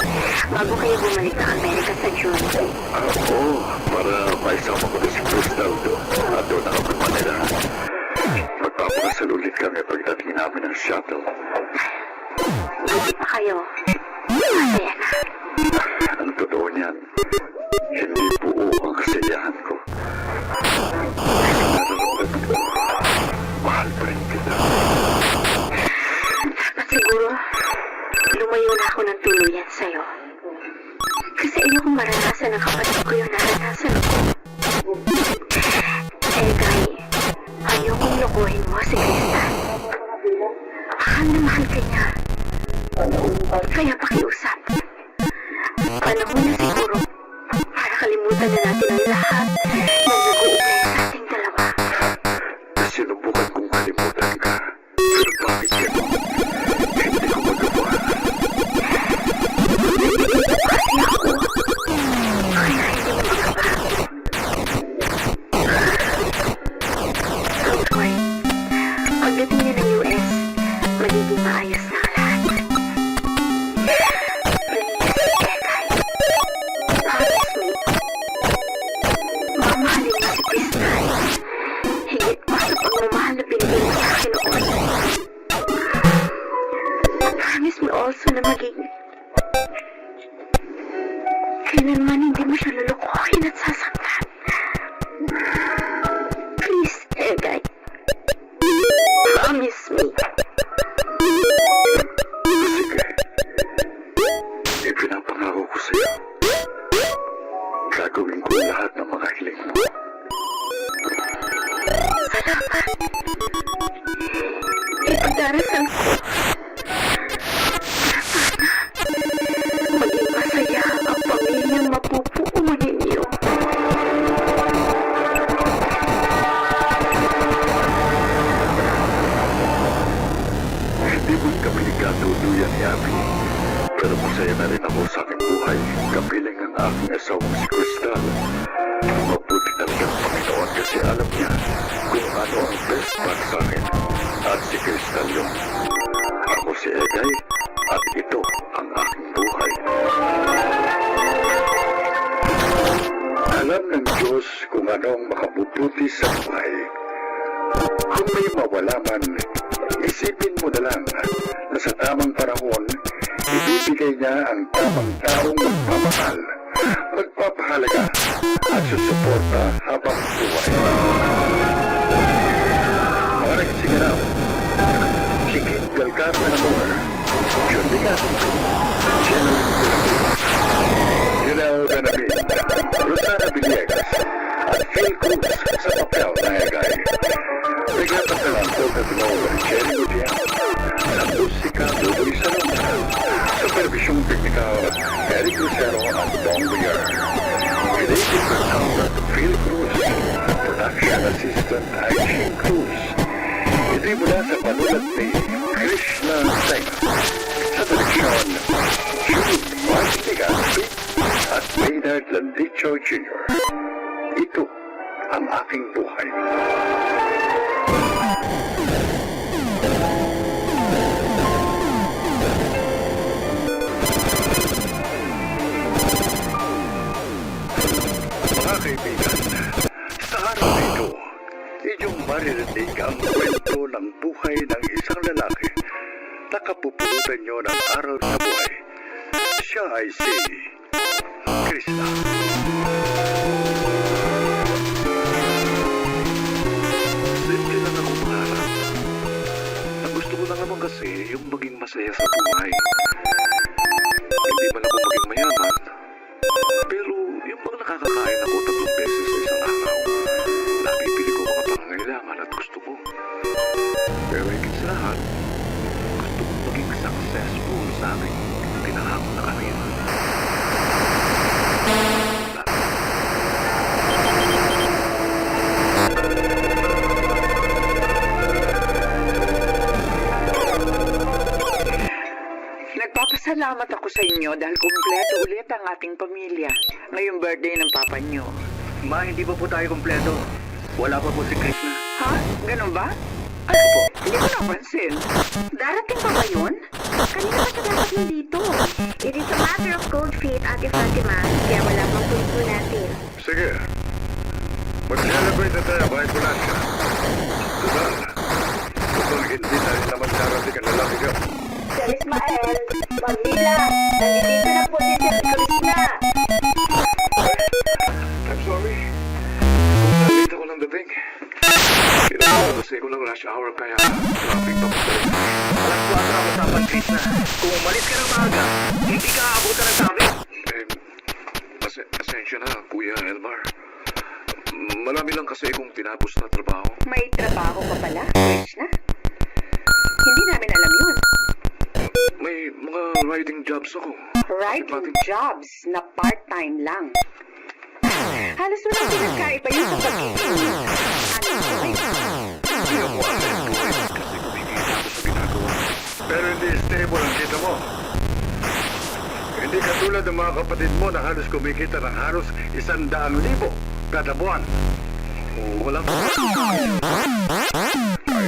[SPEAKER 5] bago kayo bumalik ng Amerika sa June.
[SPEAKER 3] Oo, para maisama ko na si Crystal doon. At doon ako sa Manila. Magpapakasal ulit kami pagdating namin ng shuttle.
[SPEAKER 5] Buti pa kayo. Masaya na.
[SPEAKER 3] Ang totoo niyan, hindi buo ang kasiyahan ko. Nararamdaman ko, mahal pa rin kita.
[SPEAKER 5] At siguro, lumayo na ako ng tuluyan sa'yo. Kasi ayokong maranasan ng kapatid ko yung naranasan ko. Eh, Guy, ayokong lokohin mo si Crystal. Mahal na mahal ka niya. Kaya pakiusap. Panahon na siguro para kalimutan na natin ang lahat na nag-uugnay sa ating dalawa.
[SPEAKER 3] Sinubukan kong kalimutan ka. Pero bakit gano'n? Hindi ko magawa.
[SPEAKER 5] Kasi ako, kaya hindi mo magawa. Don't worry. Pagdating niya ng US, magiging maayos na ang lahat. Please, Ekay. Promise me. Mamahalin mo si Crystal. Higit pa sa pagmamahal na binigay mo sa akin noon. Promise me also na magiging kailanman hindi mo siya lulukohin at sasaktan. Please, Egay. Promise me.
[SPEAKER 3] Sige. Ipinapangako ko sa'yo. Gagawin ko lahat ng mga hiling mo.
[SPEAKER 5] Salamat. Ipagdarasal ko na sana maging masaya ang pamilyang mapupuo ninyo.
[SPEAKER 3] Hindi mo kami nagkatuluyan ni Abby. Pero masaya na rin ako sa aking buhay. Kapiling ang aking asawang si Crystal. Mabuti talaga ang Panginoon kasi alam niya kung ano ang best para sa akin. At si Crystal yun. Ako si Egay at ito ang aking buhay. Alam ng Diyos kung ano ang makabubuti sa buhay. Kung may mawala man, isipin mo na lang na sa tamang panahon, ibibigay niya ang tamang taong magmamahal, magpapahalaga at susuporta habang buhay. Mga nagsigaraw, si Kit Galcarmen Amor, John Ligato, General Junel Benabin, Rosana Villegas, at Phil Cruz sa papel na Egay. Bigyan pa sa lang Dr. Pinola, Jerry Gutian, sa musika, Dudoy Salonga, supervisyong teknikal, Eric Lucero at Don Villar. Creative consultant, Phil Cruz, production assistant, Aishin Cruz. Ito'y mula sa panulat ni Krishna Singh, sa direksyon, Jude Martigas at Maynard Landicho Jr. Ito ang aking buhay. Mga kaibigan, sa araw na ito, inyong maririnig ang kwento ng buhay ng isang lalaki na kapupulutan nyo ng araw sa buhay. Siya ay si Krista. Simple lang kasi yung maging masaya sa buhay. Hindi man ako maging mayaman, pero yung bang nakakakain ako 3 beses sa isang araw, napipili ko mga pangangailangan at gusto ko. Pero higit sa lahat, gusto kong maging successful sa aking tinahak na karera.
[SPEAKER 2] Nagpapasalamat ako sa inyo dahil kumpleto ulit ang ating pamilya. Ngayong birthday ng papa nyo.
[SPEAKER 1] Ma, hindi pa po tayo kompleto. Wala pa po si Krishna.
[SPEAKER 2] Ha? Ganun ba? Ano po? Hindi ko napansin.
[SPEAKER 5] Darating pa ba yun? Kanina pa siya dapat nandito. It is a matter of cold fate, Ate Fatima. Kaya wala pang punto natin.
[SPEAKER 1] Sige. Mag-celebrate na tayo kahit wala siya. Diba? Kung hindi tayo naman darating ang lalaki ka.
[SPEAKER 5] Sir Ismael, Pamila, nandito na po si Sir Krishna.
[SPEAKER 3] I'm sorry. Kung nandito ko lang dating. Kasi ko lang rush hour kaya traffic pa pala.
[SPEAKER 1] Alas 4 ako dapat, Krishna. Kung umalis ka ng maaga, hindi ka aabutan ng traffic.
[SPEAKER 3] Asensya na, Kuya Elmar. Marami lang kasi kung tinapos na trabaho.
[SPEAKER 5] May trabaho ka pala, Krishna? Hindi namin alam yun.
[SPEAKER 3] May mga riding jobs ako.
[SPEAKER 5] Writing jobs na part-time lang. Halos walang pinagkaiba yun sa pagiging.
[SPEAKER 3] Hindi ako unemployed kasi kumikita ako sa ginagawa.
[SPEAKER 1] Pero hindi stable ang kita mo. Hindi katulad ng mga kapatid mo na halos kumikita ng halos 100,000 kada buwan.
[SPEAKER 3] Walang kahit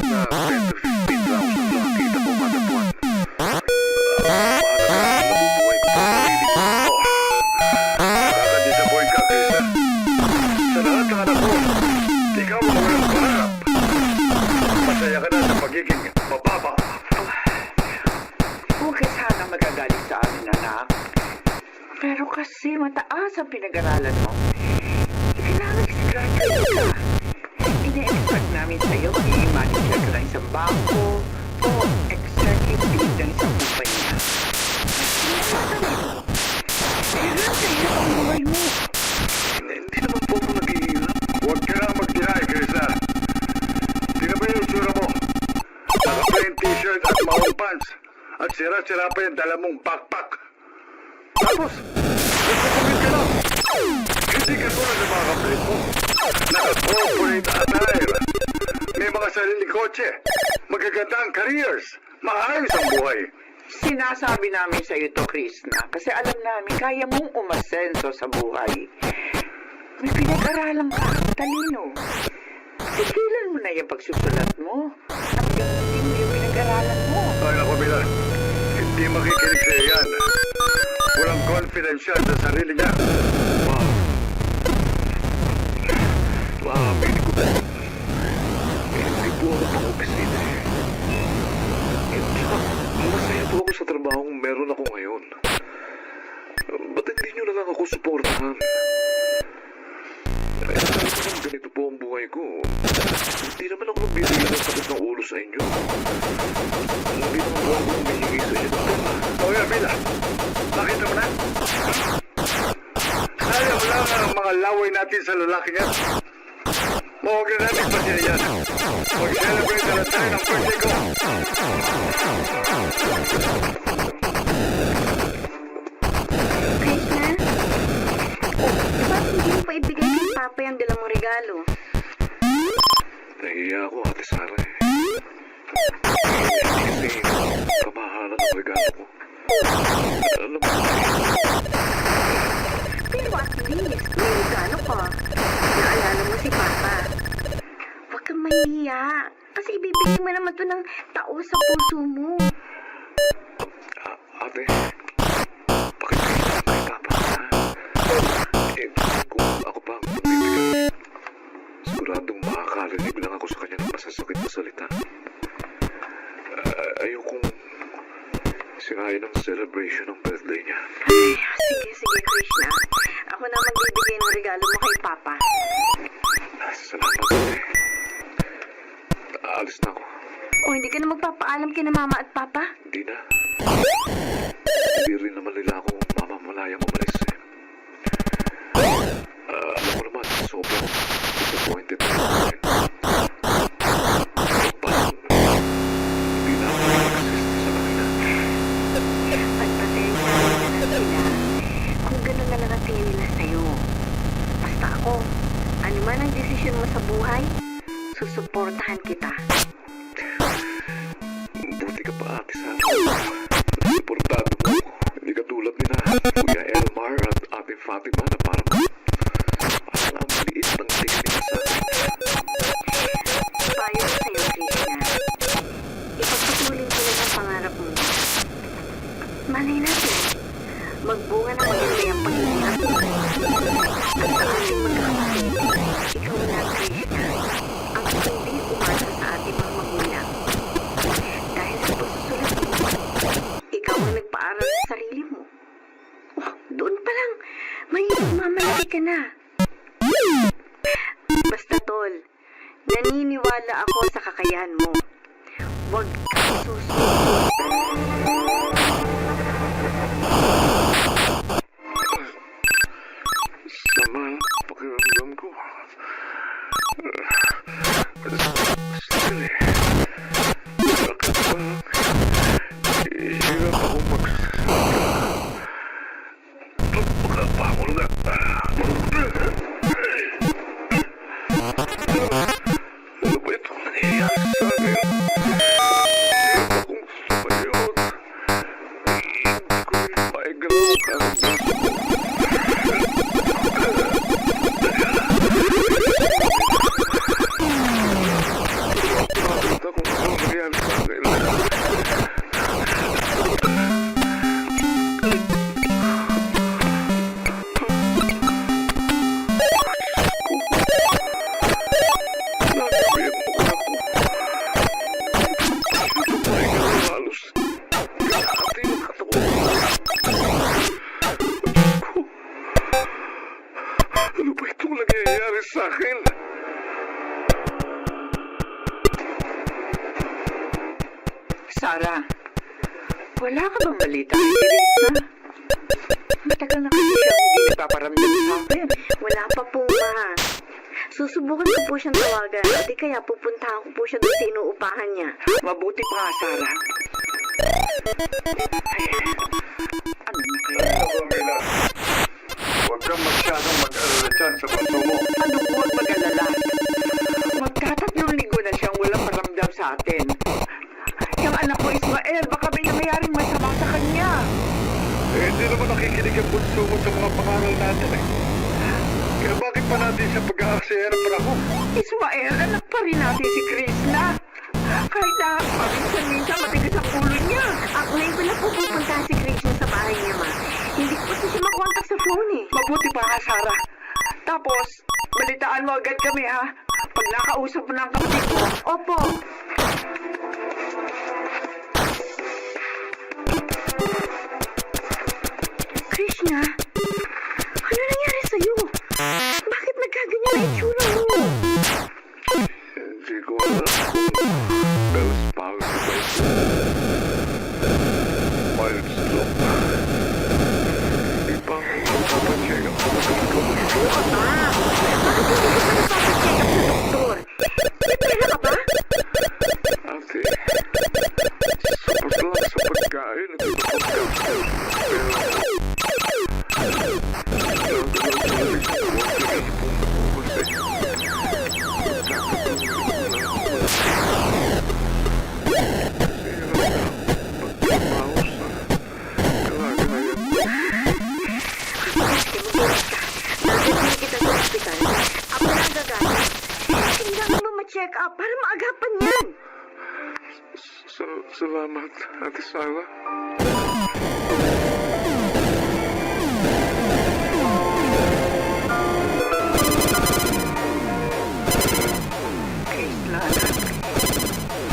[SPEAKER 3] na 10 to 15,000 lang ang kita ko kada buwan. Mabubuhay ko pa sa sarili ko.
[SPEAKER 1] Nakaka-disappoint ka, Krishna. Sa lahat ng anak mo, ikaw ang walang pangarap. Masaya ka na sa pagiging mababa.
[SPEAKER 2] Huwag ka sana magagalit sa amin, anak. Pero kasi mataas ang pinag-aralan mo. Kailangan graduate ka. Ine-expect namin sa'yo magiging manager ka ng isang bangko o executive ng isang kumpanya. Kailan sa'yo ang buhay mo?
[SPEAKER 3] Hindi naman po ako naghihirap.
[SPEAKER 1] Huwag ka na mag-deny, Krishna. Tingnan mo yung itsura mo. Naka-plain t-shirt at maong pants. At sira-sira pa yung dala mong backpack. Tapos, nagkukumit ka lang. Hindi ka tulad ng mga kapatid mo. Naka-corporate attire. May mga sariling kotse. Magagandang careers. Maayos ang buhay.
[SPEAKER 2] Sinasabi namin sa iyo to, Krishna, kasi alam namin kaya mong umasenso sa buhay. May pinag-aralan ka, talino. Tigilan mo na yung pagsusulat mo. At hindi mo yung pinag-aralan mo.
[SPEAKER 1] Ay, naku, Mila. Hindi makikinig sa yan. Walang confidence siya sa sarili niya.
[SPEAKER 3] Maamin ko po. Hindi po ako pang-opisina eh. Tsaka, masaya po ako sa trabahong meron ako ngayon. Ba't hindi nyo na lang ako suportahan? Sabi ko lang ganito po ang buhay ko. Hindi naman ako nagbibigay ng sakit ng ulo sa inyo. Hindi naman po ako humihingi sa inyo.
[SPEAKER 1] O yan, Mila. Nakita mo na? Sayang lang ang mga laway natin sa lalaki niya. Huwag na natin pa siya yan. Mag-celebrate na lang tayo ng birthday ko.
[SPEAKER 5] Krishna? Ba't hindi mo pa ibigay kay Papa yung dala mong regalo?
[SPEAKER 3] Nahiya ako, Ate Sara eh. Kasi kamahalan ang regalo ko. Alam mo,
[SPEAKER 5] Pero at least, may regalo ka. Naalala mo si Papa. Huwag kang mahihiya. Kasi ibibigay mo naman to ng tao sa puso mo.
[SPEAKER 3] Ate, bakit kayo na kay Papa? Kung ako pa ang magbibigay, siguradong makakarinig lang ako sa kanya ng masasakit na salita. Ayokong sirain ang celebration ng birthday niya.
[SPEAKER 5] Ay, sige, Krishna. Ako na magbibigay ng regalo mo kay Papa.
[SPEAKER 3] Salamat, ate. Aalis na ako.
[SPEAKER 5] O hindi ka na magpapaalam kina mama at papa?
[SPEAKER 3] Hindi na. Hindi rin naman nila ako mamamalayang umalis eh. Alam mo naman, sobrang disappointed na ako eh. Parang hindi na ako mag-assist sa kanila.
[SPEAKER 5] Pagpasensya mo na sila kung gano'n na lang ang tingin nila sa'yo. Basta ako, ano man ang desisyon mo sa buhay, susuportahan kita.
[SPEAKER 3] Buti ka pa, Ate Sara. Suportado mo. Hindi ka tulad nila Kuya Elmar at Ate Fatima na parang ang maliit ng tingin nila sa akin.
[SPEAKER 5] Payo ko sa'yo, Krishna. Ipagpatuloy ko lang ang pangarap mo. Malay natin, magbunga na maganda yung paghihirap mo. At sa ating magkakapatid, ikaw na, Krishna, ang hindi umasa sa ating mga magulang. Dahil sa pagsusulat mo, ikaw ang nagpaaral sa sarili mo. Oh, doon pa lang, may mamalaki ka na. Basta tol, naniniwala ako sa kakayahan mo. Huwag kang susuko.
[SPEAKER 3] Sama ang pakiramdam ko. Sandali. Bakit parang hirap ako magsasalita? Pagkapamol na. Ano ba itong nangyayari sa akin? Hirap akong sumayot. Hindi ko rin maigalaw ang karamdaman ko. Nakita kung ano nangyayari sa akin. Nagabihan mo ko ako. Pahinga ko halos. Ate yung katawan ko. Ano ba itong nangyayari sa akin?
[SPEAKER 2] Sara, wala ka bang balita kay Teresa? Matagal na kasi siyang hindi nagpaparamdam sa akin.
[SPEAKER 5] Wala pa po, ma. Susubukan ko po siyang tawagan. O di kaya pupuntahan ko po siya doon sa inuupahan niya.
[SPEAKER 2] Mabuti pa nga, Sara. Ay, ano na kaya?
[SPEAKER 1] Pamela, huwag kang masyadong mag-alala dyan sa bunso mo.
[SPEAKER 2] Ano huwag mag-alala? Magtatatlong linggo na siyang walang paramdam sa atin. Yung anak ko, Ismael, baka may nangyayaring masama sa kanya.
[SPEAKER 1] Hindi naman nakikinig ang bunso mo sa mga pangaral natin eh. Kaya bakit pa natin siya pag-aaksaya ng panahon?
[SPEAKER 2] Ismael, anak pa rin natin si Krishna. Kahit na paminsan-minsan matigas ang ulo niya.
[SPEAKER 5] Ngayon ko na po pupuntahan si Krishna sa bahay niya, ma. Hindi ko kasi siya makontak sa phone eh.
[SPEAKER 2] Mabuti pa nga, Sara. Tapos, balitaan mo agad kami, ha? Pag nakausap mo ng kapatid mo.
[SPEAKER 5] Opo. Krishna, ano nangyari sa'yo? Bakit nagkaganyan ang itsura mo?
[SPEAKER 3] Hindi ko alam kung Bell's palsy ba ito. Mild stroke. Hindi pa ako magpapacheck up sa doktor.
[SPEAKER 5] Oo, ma. Bakit hindi ka pa napapacheck up sa doktor? May pera ka ba?
[SPEAKER 3] Ate, sapat lang sa pagkain at pagkain.
[SPEAKER 5] Check up para maagapan yan.
[SPEAKER 3] Salamat, Ate Sara.
[SPEAKER 2] Krishna,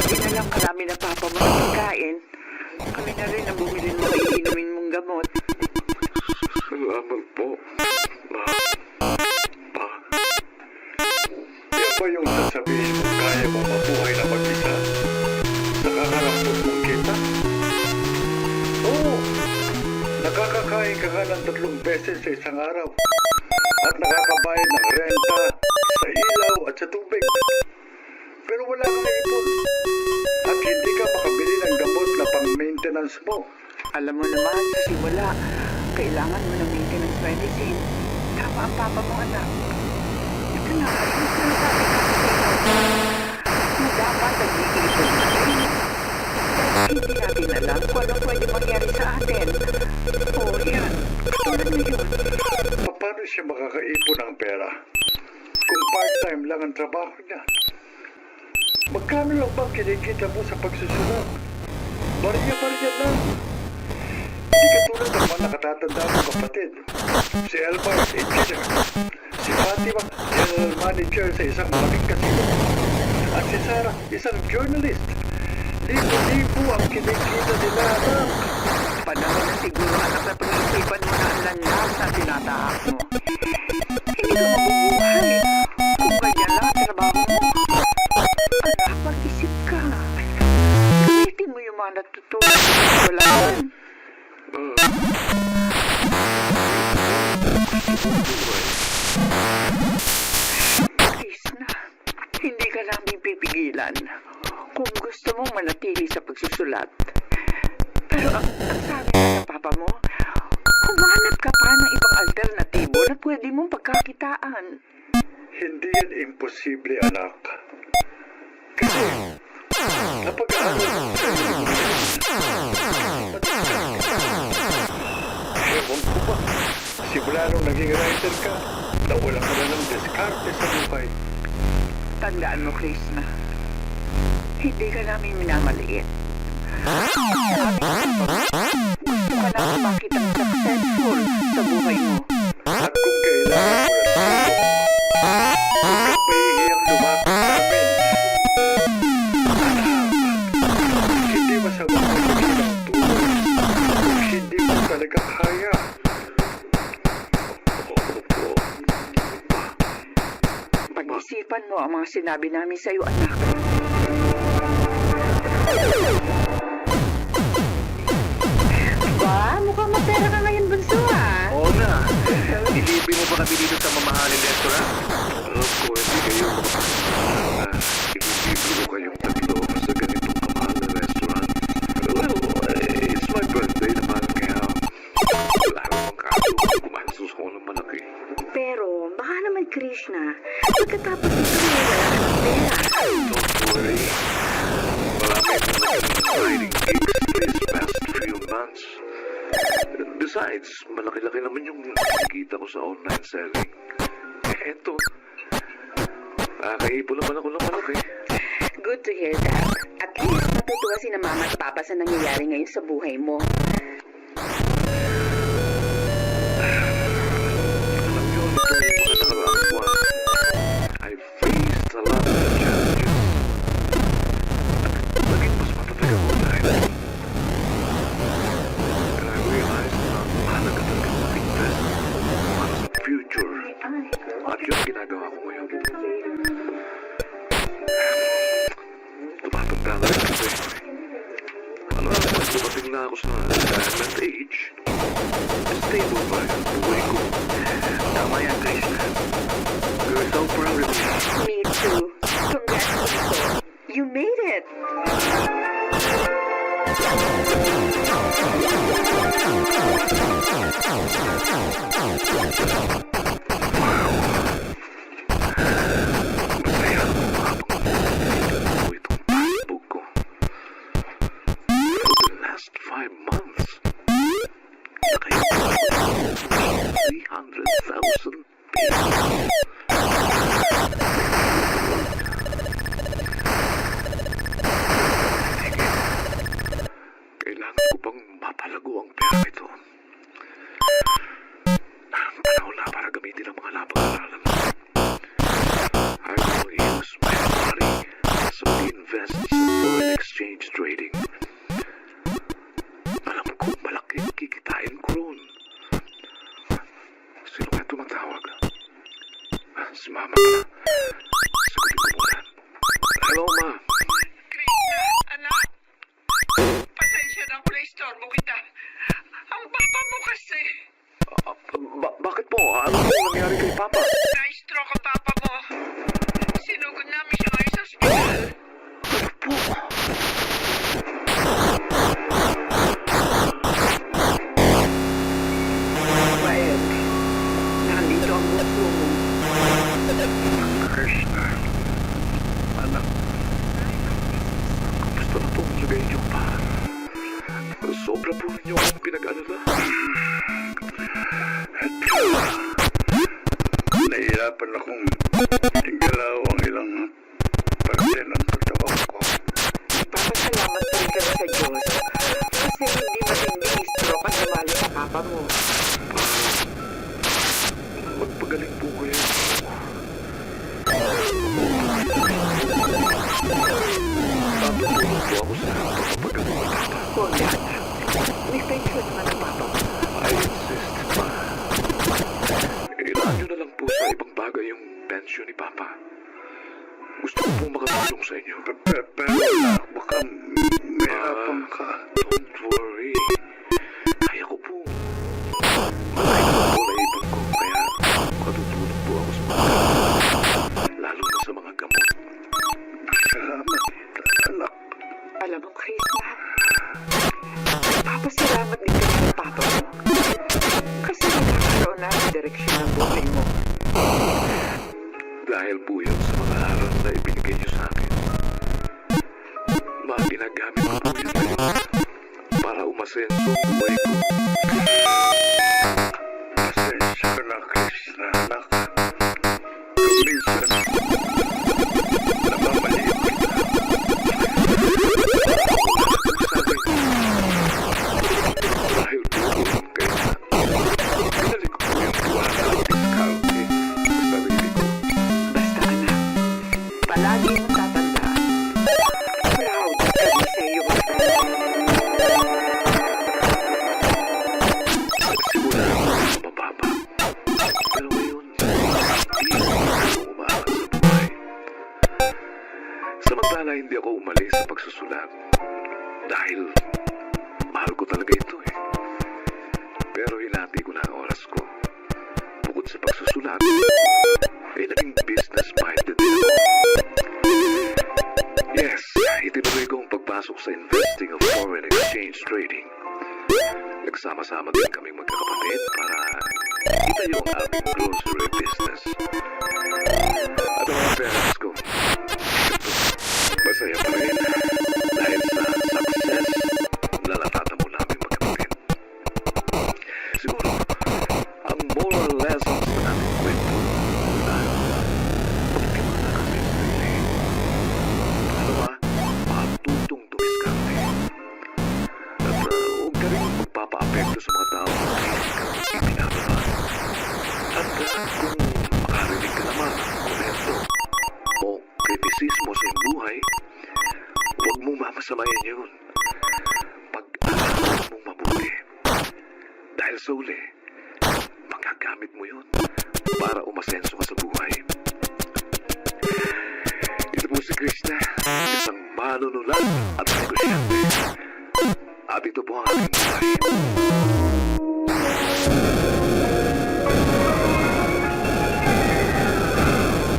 [SPEAKER 2] dinalang ka namin ng papa mo ng pagkain. Kami na rin ang bumili ng mga iinumin mong gamot.
[SPEAKER 3] Salamat po. Ma. Pa.
[SPEAKER 1] Yan ba yung sasabihin mo kaya mo mabuhay na mag-isa? ng 3 beses sa isang araw at nakakabayad ng renta, sa ilaw at sa tubig. Pero wala kang ipon at hindi ka makabili ng gamot na pang-maintenance mo.
[SPEAKER 2] Alam mo naman, sa simula, kailangan mo ng maintenance medicine. Tama ang papa mo, anak. Ito na, yung sinasabi natin sa'yo. Na dapat nag-iipon natin. Dahil hindi natin alam kung ano pwede mangyari sa atin. Oo, yan. Katulad ngayon.
[SPEAKER 1] Paano siya makakaipon ng pera kung part-time lang ang trabaho niya? Magkano lang bang kinikita mo sa pagsusulat? Barya-barya lang. Hindi katulad ng mga nakatatanda mong kapatid. Si Elmar, engineer. Si Fatima, general manager sa isang malaking kasino. At si Sarah, isang journalist. Libo-libo ang kinikita nila, anak.
[SPEAKER 2] Panahon na siguro, anak, na pag-iisipan mo na ang landas na tinatahak mo. Hindi ka mabubuhay. Kung ganyan lang ang trabaho mo. Anak, mag-isip ka. Gamitin mo yung mga natutunan. Wala yan. Please na. Hindi ka namin pipigilan kung gusto mong manatili sa pagsusulat. Pero ang sabi na ng papa mo, humanap ka pa ng ibang alternatibo na pwede mong pagkakitaan.
[SPEAKER 1] Hindi yan imposible, anak. Kasi, napag-aaral mo sa ewan ko ba, simula nung naging writer ka, nawala ka na ng diskarte sa buhay.
[SPEAKER 2] Tandaan mo, Krishna, hindi ka namin minamaliit. Sabi ko, gusto ka namin makitang successful sa buhay mo.
[SPEAKER 1] At kung kailangan mo ng tulong, huwag kang mahihiyang lumapit sa amin. Hindi masama ang maging ng tulong kung hindi mo talaga kaya.
[SPEAKER 2] Pag-isipan mo ang mga sinabi namin sa'yo, anak.
[SPEAKER 5] Ba, mukhang mapera ka ngayon, bunso, ah.
[SPEAKER 3] Oo nga. Ilipin mo ba kami dito sa mamahaling restaurant? Ko, hindi kayo. Ilipin ko kayong tatlo sa ganitong kamahal na restaurant. Well, it's my birthday naman, kaya wala namang kaso kung kumansos ako ng malaki.
[SPEAKER 5] Pero, baka naman, Krishna, pagkatapos nito may wala ka ng pera.
[SPEAKER 3] Don't worry. Marami akong writing gigs these past few months. Besides, malaki-laki naman yung nakikita ko sa online selling. Eto, nakaipon naman ako ng malaki.
[SPEAKER 5] Good to hear that. At least natutuwa si na mama at papa sa nangyayari ngayon sa buhay mo.
[SPEAKER 3] Alam niyo, itong mga nakaraang buwan, I faced a lot of challenges. At naging mas matatag ako dahil and I realized na mahalaga talaga mag-invest para sa future. At yun ang ginagawa ko ngayon. Tumatanda na rin kasi. Ano, dumating na ako sa retirement age. Stable pa rin ang buhay ko. Tama yan, Krishna. You're so proud of me.
[SPEAKER 5] Me too. Congratulations. You made it.
[SPEAKER 3] Masaya ako habang ko itong passbook ko. For the last 5 months, nakayapa ako ng 300,000 pesos. Kailangan ko pang mapalago ang pera ito. Panahon na para gamitin ang mga lapang-aralan. I will use my money so invest sa foreign exchange trading. Alam ko malaki ang kikitain ko roon. Sino kaya tumatawag? Si Mama pala. Sagutin ko muna. Hello, Ma.
[SPEAKER 4] Krishna, anak. Pasensya na ako na istorbo kita. Ang papa mo kasi.
[SPEAKER 3] Sobra po ninyo akong pinag-alala.
[SPEAKER 1] Nahihirapan akong igalaw ang ilang parte ng pagtawag ko.
[SPEAKER 2] Papasalamat pa rin kami sa Diyos kasi hindi matinding stroke ang namalo sa papa mo.
[SPEAKER 3] Magpagaling po kayo. Tatutulong po ako sa pagpapagaling ng papa.
[SPEAKER 2] Huwag na. May pension naman ang papa mo.
[SPEAKER 3] I insist, ma. Ilaan nyo na lang po sa ibang bagay yung pensyon ni papa. Gusto ko pong makatulong sa inyo.
[SPEAKER 1] Pero baka mahirapan ka.
[SPEAKER 3] Don't worry. Kaya ko po. Malaki na po na ipon ko, kaya matutulong po ako sa mga lalo na sa mga gamot.
[SPEAKER 1] Salamat, anak.
[SPEAKER 2] Alam mo, Krishna, papasalamat din kami sa papa mo kasi magkakaroon na ang direksyon ng buhay mo.
[SPEAKER 3] Dahil po yun sa mga aral na ibinigay niyo sa akin. Mga ginagamit ko po yun ngayon para umasenso ang buhay ko.
[SPEAKER 1] Pasensya ka na, Krishna, anak. Kung minsan, namamaliit kita.
[SPEAKER 3] Dahil po yun kaya pinalik ko po yung buwan ng diskarte sa sarili ko.
[SPEAKER 2] Basta anak, palagi mong tatandaan. Proud kami sa iyo,
[SPEAKER 3] Nagsimula ako sa mababa. Pero ngayon, hindi ako umaangat sa buhay. Samantala, hindi ako umalis sa pagsusulat. Dahil mahal ko talaga ito eh. Pero hinati ko na ang oras ko. Bukod sa pagsusulat, ay naging business-minded din ako. Yes, itinuloy ko ang pagpasok sa investing of foreign exchange trading. Nagsama-sama din kaming magkakapatid para itayo ang aming grocery business. At ang mga parents ko, masaya pa rin dahil sa success na natatamo namin magkapatid. Siguro, ang moral lessons na namin kwento na magkimala kami really. Ano ba? Matutong tumiskarte. At huwag ka rin magpapa-apekto sa mga tao na ipinababa. At kung makarinig ka naman ng komento o kritisismo sa iyong buhay, huwag mong mamasamayin yun. Pag-aralan mong mabuti. Dahil sa uli, magagamit mo yun para umasenso ka sa buhay. Ito po si Krishna, isang manunulat at negosyante. At ito po ang aking buhay.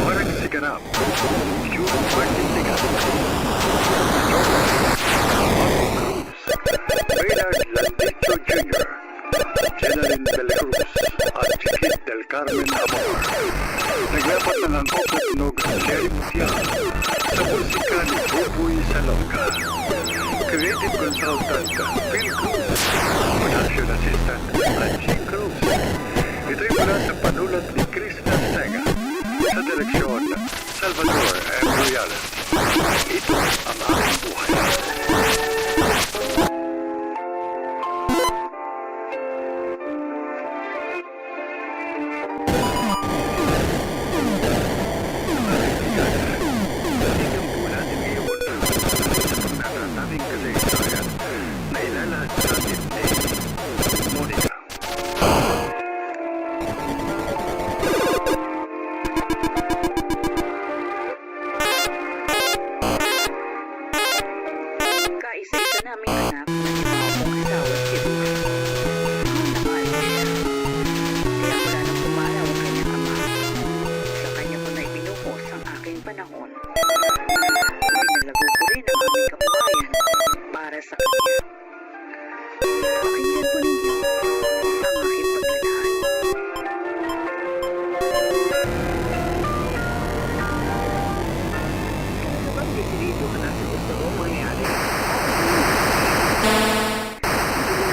[SPEAKER 1] Oras siganap. Yung Martin Ligas. Maynard Landicho Jr. Jenaline Del Cruz at Chiquit Del Carmen Amor. Naglapat ng angkop at tunog ang Jerry Mutiang sa musika ni Buboy Salonga. Creative Consultant Phil Cruz. Production Assistant Angie Cruz. Ito'y mula sa panulat ni Krishna Sega. Sa direksyon, Salvador M. Royales. Ito ang aking buhay. Ilang bulan din ngayon sa pagkakatabing kasaysayan na ilalahad sa atin ni Monica.
[SPEAKER 2] Kaisa-isa namin anak na ipapong asawa si Ruth. Mahal na mahal ko siya. Kaya mula nang pumanaw ang kanyang ama, sa kanya ko na ibinuhos ang aking panahon. Pinalago ko rin ang aming kabuhayan para sa kanya. Pakinggan po ninyo ang aking paglalaan. Ano bang desidido ka na sa gusto mong mangyari? Hindi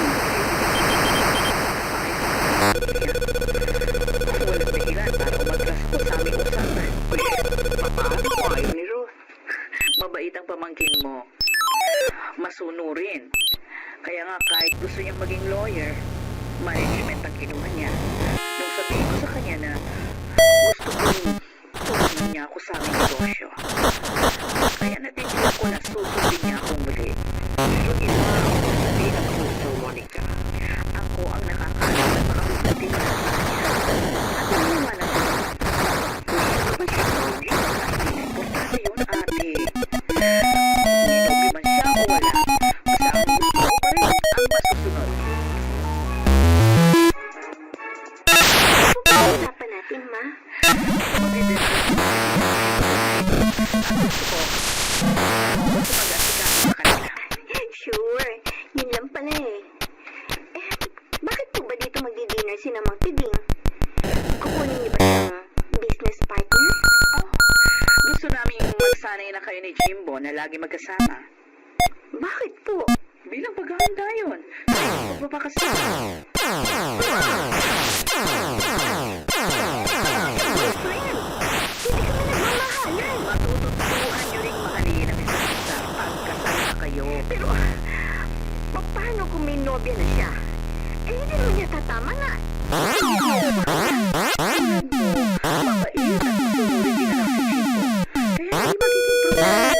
[SPEAKER 2] pamangkin mo. Masunurin. Kaya nga kahit gusto niyang maging lawyer, management ang kinuha niya. Nung sabihin ko sa kanya na gusto kong tulungan niya ako sa aming negosyo. Kaya natindihan ko na susundin niya akong muli. Yung iba ako sasabihin ng puso, Monica. Ako ang nakakaalam na makapagdating sa kanya. At naniwala ko. Kung siya ba siya importante yun, ate. Ninobi man siya o wala. Basta ang gusto ko pa rin ang masusunod.
[SPEAKER 5] Pag-uusapan natin, ma.
[SPEAKER 2] Gusto ko mag-asikaso sa kanila.
[SPEAKER 5] Sure, yun lang pala eh. Bakit po ba dito magdi-dinner si Namang Tiding? Kukunin niyo ba siyang business partner?
[SPEAKER 2] Gusto namin magsanay na kayo ni Jimbo na lagi magkasama.
[SPEAKER 5] Bakit po?
[SPEAKER 2] Bilang paghahanda yun. Sa magpapakasama.
[SPEAKER 5] Friend, hindi kami nagmamahalan.
[SPEAKER 2] Matututuhan nyo ring mahalin ang isa't isa pagkasal na kayo.
[SPEAKER 5] Pero, paano kung may nobya na siya? Eh, hindi naman niya tatama na.
[SPEAKER 2] Mabait at sunurin din ang si Jimbo. Kaya hindi magiging problema yun.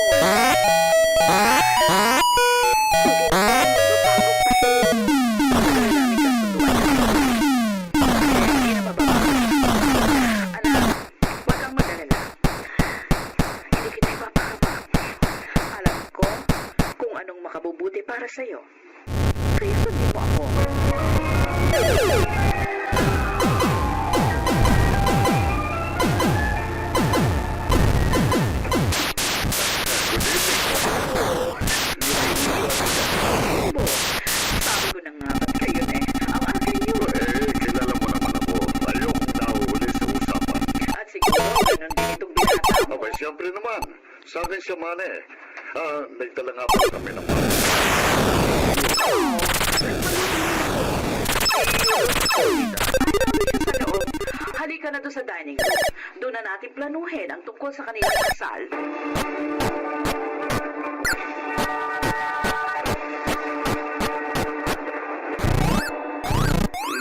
[SPEAKER 2] Hindi na mababa. Anak, huwag kang mag-alala. Hindi kita ipapahamak. Alam ko kung anong makabubuti para sa'yo. Kaya sundin mo ako. Jimbo, sabi ko na nga ba't kayo eh. Ang akin yun.
[SPEAKER 3] Kilala mo naman ako. Ayoko na uli sa usapan.
[SPEAKER 2] At siguro, ganun din itong binata mo.
[SPEAKER 3] Abay, siyempre naman. Sa akin siya man eh. Nagdala nga pala kami ng mga.
[SPEAKER 2] Sa loob, halika na doon sa dining room. Doon na natin planuhin ang tungkol sa kanilang kasal.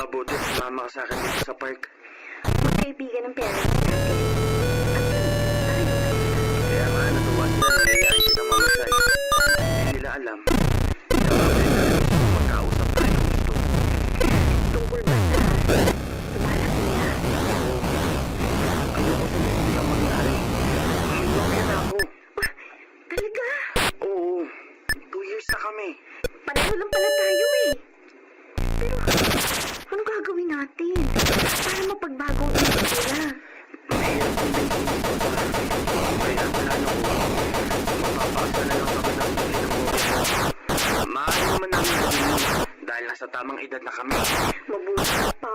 [SPEAKER 3] Mabuti, sumama ka sa akin dito sa park.
[SPEAKER 5] Magkaibigan ng parents natin.
[SPEAKER 3] Kaya nga natuwa sila na nayayaan kitang mamasay. Hindi nila alam. Magkausap tayo dito.
[SPEAKER 5] Tungkol ba sa tumalak niya?
[SPEAKER 3] Ayoko sa hindi lang mangyari. Kaya na ako.
[SPEAKER 5] Talaga?
[SPEAKER 3] Oo. 2 years na kami.
[SPEAKER 5] Pareho lang pala tayo eh. Pero, anong gagawin natin? Para mapagbago ang isip nila.
[SPEAKER 3] Mahirap kung hindi ko ba. Kaya ang plano ko, mapapasa na lang kami ng tuloy ng buhay. Maaari naman namin gawin dahil nasa tamang edad na kami.
[SPEAKER 5] Mabuti pa.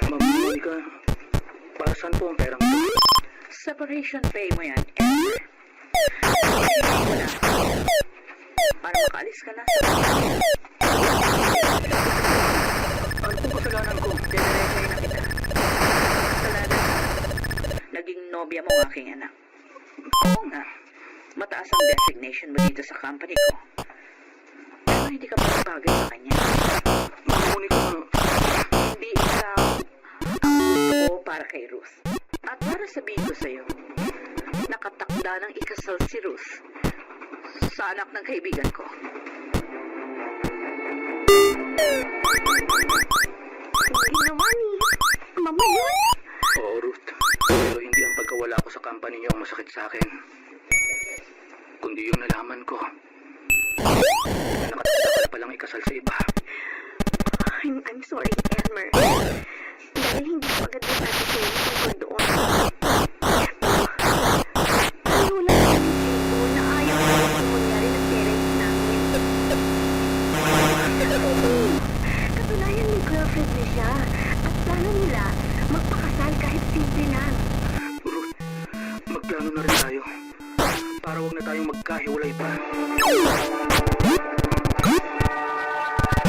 [SPEAKER 3] Mamuli ka. Para saan po ang perang ito?
[SPEAKER 2] Separation pay mo yan, Esther. Ibigay mo na. Para makaalis ka na sa bahay.
[SPEAKER 3] Ano po kasalanan ko?
[SPEAKER 2] Diretso na kita. Kasalanan ka. Naging nobya mo ang aking anak. Oo nga. Mataas ang designation mo dito sa company ko. Pero hindi ka bagay sa kanya.
[SPEAKER 3] Mamuli ka.
[SPEAKER 2] Hindi ikaw ang gusto ko para kay Ruth. At para sabihin ko sa'yo, nakatakda ng ikasal si Ruth sa anak ng kaibigan ko.
[SPEAKER 5] Hindi naman eh. Mama yun?
[SPEAKER 3] Oo, Ruth. Pero hindi ang pagkawala ko sa company niyo ang masakit sa akin. Kundi yung nalaman ko. Nakatanda ka na palang ikasal sa iba.
[SPEAKER 5] I'm sorry, Elmer. Dahil hindi ko agad nasabi sa'yo tungkol doon. Pero wala naman ko na ayaw na yung mangyari ng parents namin. Katunayan may girlfriend na siya. At plano nila magpakasal kahit simple lang.
[SPEAKER 3] Ruth, magplano na rin tayo. Para wag na tayong magkahiwalay pa.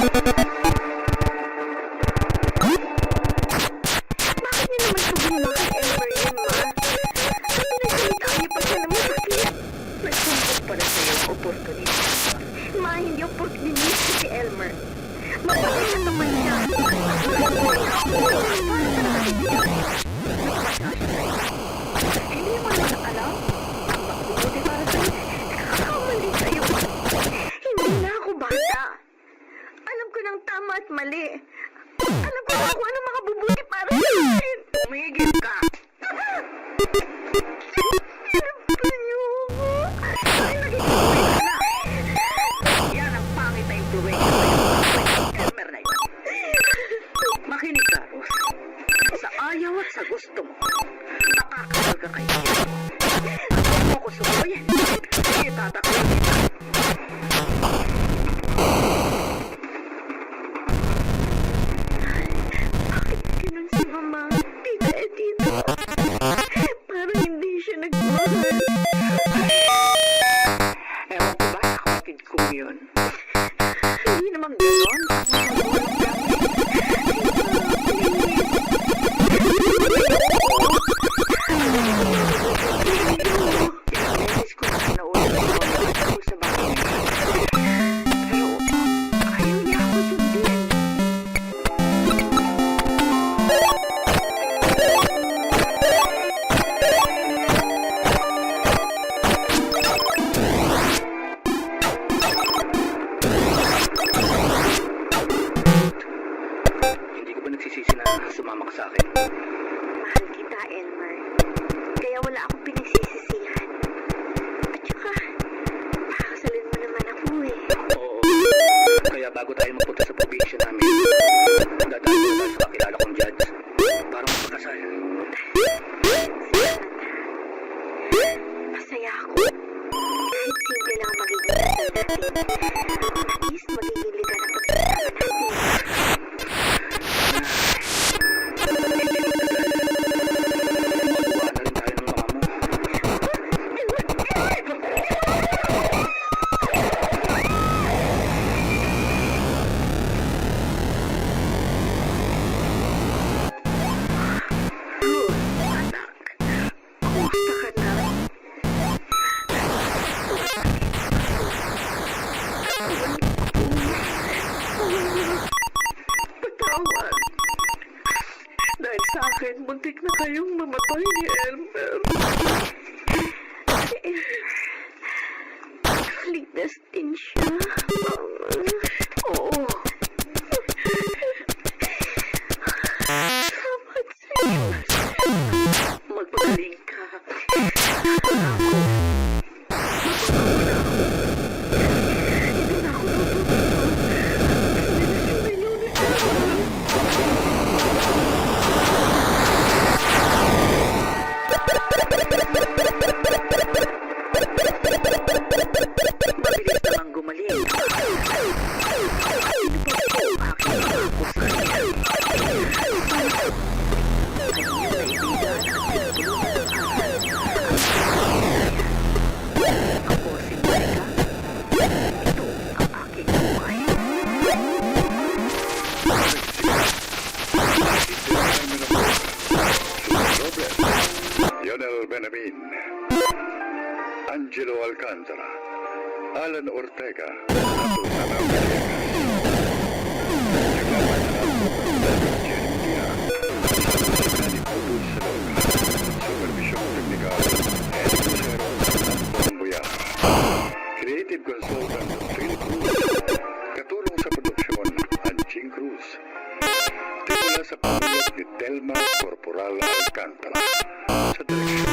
[SPEAKER 2] Bakit niya naman sabihin kay Elmer yun, ma? Pinagsalita niya pa siya na masakit. Nagsumbong pala sa'yo ang oportunidad. Ma, hindi oportunidad si Elmer. Mapagay na naman siya. Hindi mo na alam? Ang mabuti para sa'yo. Nakakamali sa'yo. Hindi na ako bata. Alam ko ng tama at mali. Alam ko kung ano makabubuti para sa akin. Tumigil ka. Sinaptan niyo ako. Ay, naging ka na. Yan ang pangit na influensya sa'yo. Elmer na yun. Makinig ka, Ros. Sa ayaw at sa gusto mo, makakasal ka kay Diego. Kung mo ko sumoy, itatakwin kita. Bakit ganun si Mama? Tita Edita. Parang hindi siya nagmahal. Ewan ko ba, kapatid ko yun? Hindi naman ganon. Ilang beses ko na naulit ako sa bahay. Pero ayaw niya ako sundin.
[SPEAKER 3] Hindi ko ba nagsisisi na sumama ka sa akin?
[SPEAKER 2] Mahal kita, Elmer. Kaya wala akong pinagsisisihan. At saka, pakasalin mo naman ako eh.
[SPEAKER 3] Oo. Kaya bago tayo magpunta sa probinsya namin, dadaan ko tayo sa kakilala kong judge. Para magpakasal.
[SPEAKER 2] Masaya ako. Kahit simple lang ang magiging kasal natin. At least magiging legal ang pagsasama natin.
[SPEAKER 3] Magawa na rin tayo ng mga mo.
[SPEAKER 2] Ruth, anak. Kumusta ka na? Patawad. Dahil sa akin, muntik na kayong mamatay ni Elmer. Si Elmer. Ligtas din siya. Oo. Salamat sa'yo. Magpagaling ka. Ako. Hindi na ako mabilis namang gumaling. Ako si Monica. Ito ang aking buhay.
[SPEAKER 1] Robert, Lionel Benamin, Angelo Alcantara, Alan Ortega, at Susana Supervision Technical, Eric Lucero, Anton Boyar. Creative Consultant, Phil Cruz. Katulong sa produksyon, Anching Cruz. Timula sa pamilya ni Telma Corporal Alcantara. Sa direksyon,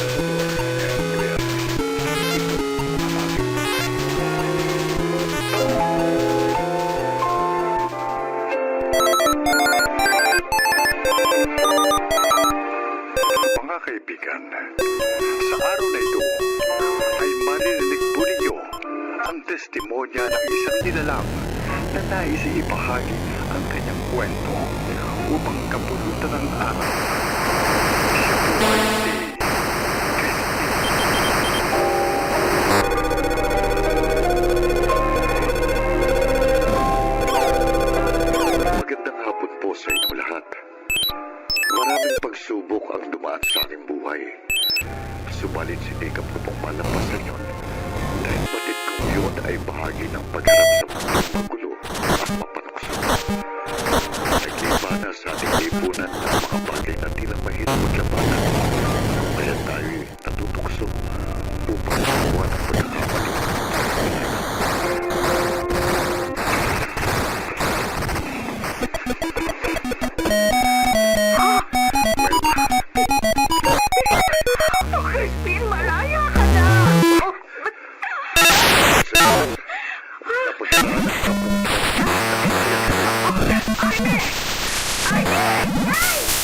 [SPEAKER 1] Salvador Embrian. Mga kaibigan, sa araw na ito ay maririnig po ninyo ang testimonya ng isang nilalang na nais ibahagi ang kanyang kwento upang kapulutan ng araw. Siya po ay si Christine.
[SPEAKER 3] dumaan sa aking buhay. Subalit sinikap ko pong malampasan yun. Dahil batid kong yun ay bahagi ng pagharap sa mga magulo at mapanukso. Nagliba na sa ating lipunan ng mga bagay na tila mahirap maglabanan. Kaya tayo'y natutukso upang magawa ng pagkakamali.
[SPEAKER 2] Oh, Crispin, malaya ka na!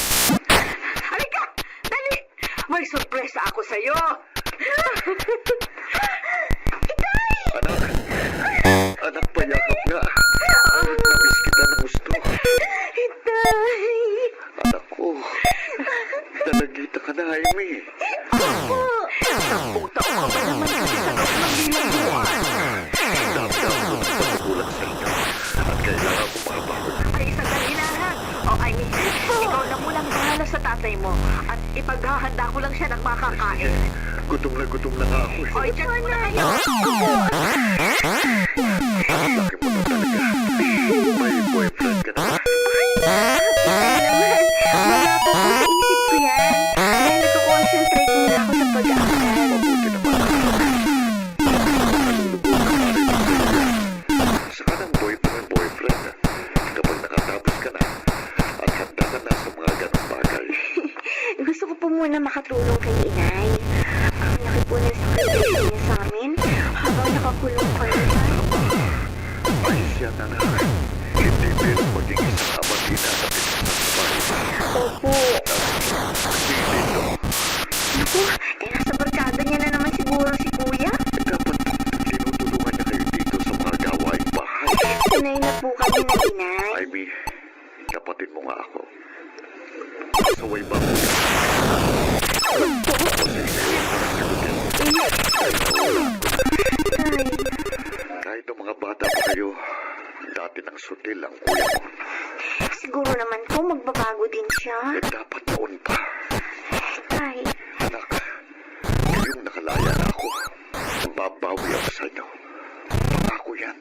[SPEAKER 2] Halika! Dali! May sorpresa ako sa'yo!
[SPEAKER 3] Anak, payakap nga. Namiss kita ng gusto.
[SPEAKER 2] Itay!
[SPEAKER 3] Anak ko, dalagita ka na, Amy.
[SPEAKER 2] Sampung taon ka pa naman kasi sa loob ng bilangguan.
[SPEAKER 3] Dami ako ng pagkulang sa inyo at kailangan ko makabago.
[SPEAKER 2] Ay, sandali lang ha. O, I mean, ikaw na munang bahala sa tatay mo at ipaghahanda ko lang siya ng makakain.
[SPEAKER 3] Gutom na nga ako.
[SPEAKER 2] O, dyan muna kayo.
[SPEAKER 3] Laki mo na talaga. May boyfriend ka na.
[SPEAKER 5] Naman, wala pa po sa isip ko yan. Kaya nagko-concentrate muna ako sa pag-aaral.
[SPEAKER 3] Mabuti naman. Saka ng boyfriend. Kapag nakatapos ka na at handa ka na sa mga ganong bagay.
[SPEAKER 5] Gusto ko po muna makatulong kay inay. Ang laki po ng sakripisyo niya sa amin habang nakakulong pa rin.
[SPEAKER 3] Ayos yan, anak. Hindi pero maging isang amatina sa pinagsasabayan.
[SPEAKER 5] Opo.
[SPEAKER 3] Dito,
[SPEAKER 5] Naku, nasa barkada niya na naman siguro si kuya.
[SPEAKER 3] dapat tinutulungan niya kayo dito sa mga gawaing bahay.
[SPEAKER 5] Sanay na po kami ng inay.
[SPEAKER 3] Ivy, kapatid mo nga ako. Pasaway ba mo? Kahit ang mga bata pa kayo, dati ng sutil ang kuya mo.
[SPEAKER 5] Siguro naman po magbabago din siya.
[SPEAKER 3] Dapat noon pa.
[SPEAKER 5] Tay,
[SPEAKER 3] Anak, ngayong nakalaya na ako, babawi ako sa inyo. Pangako yan.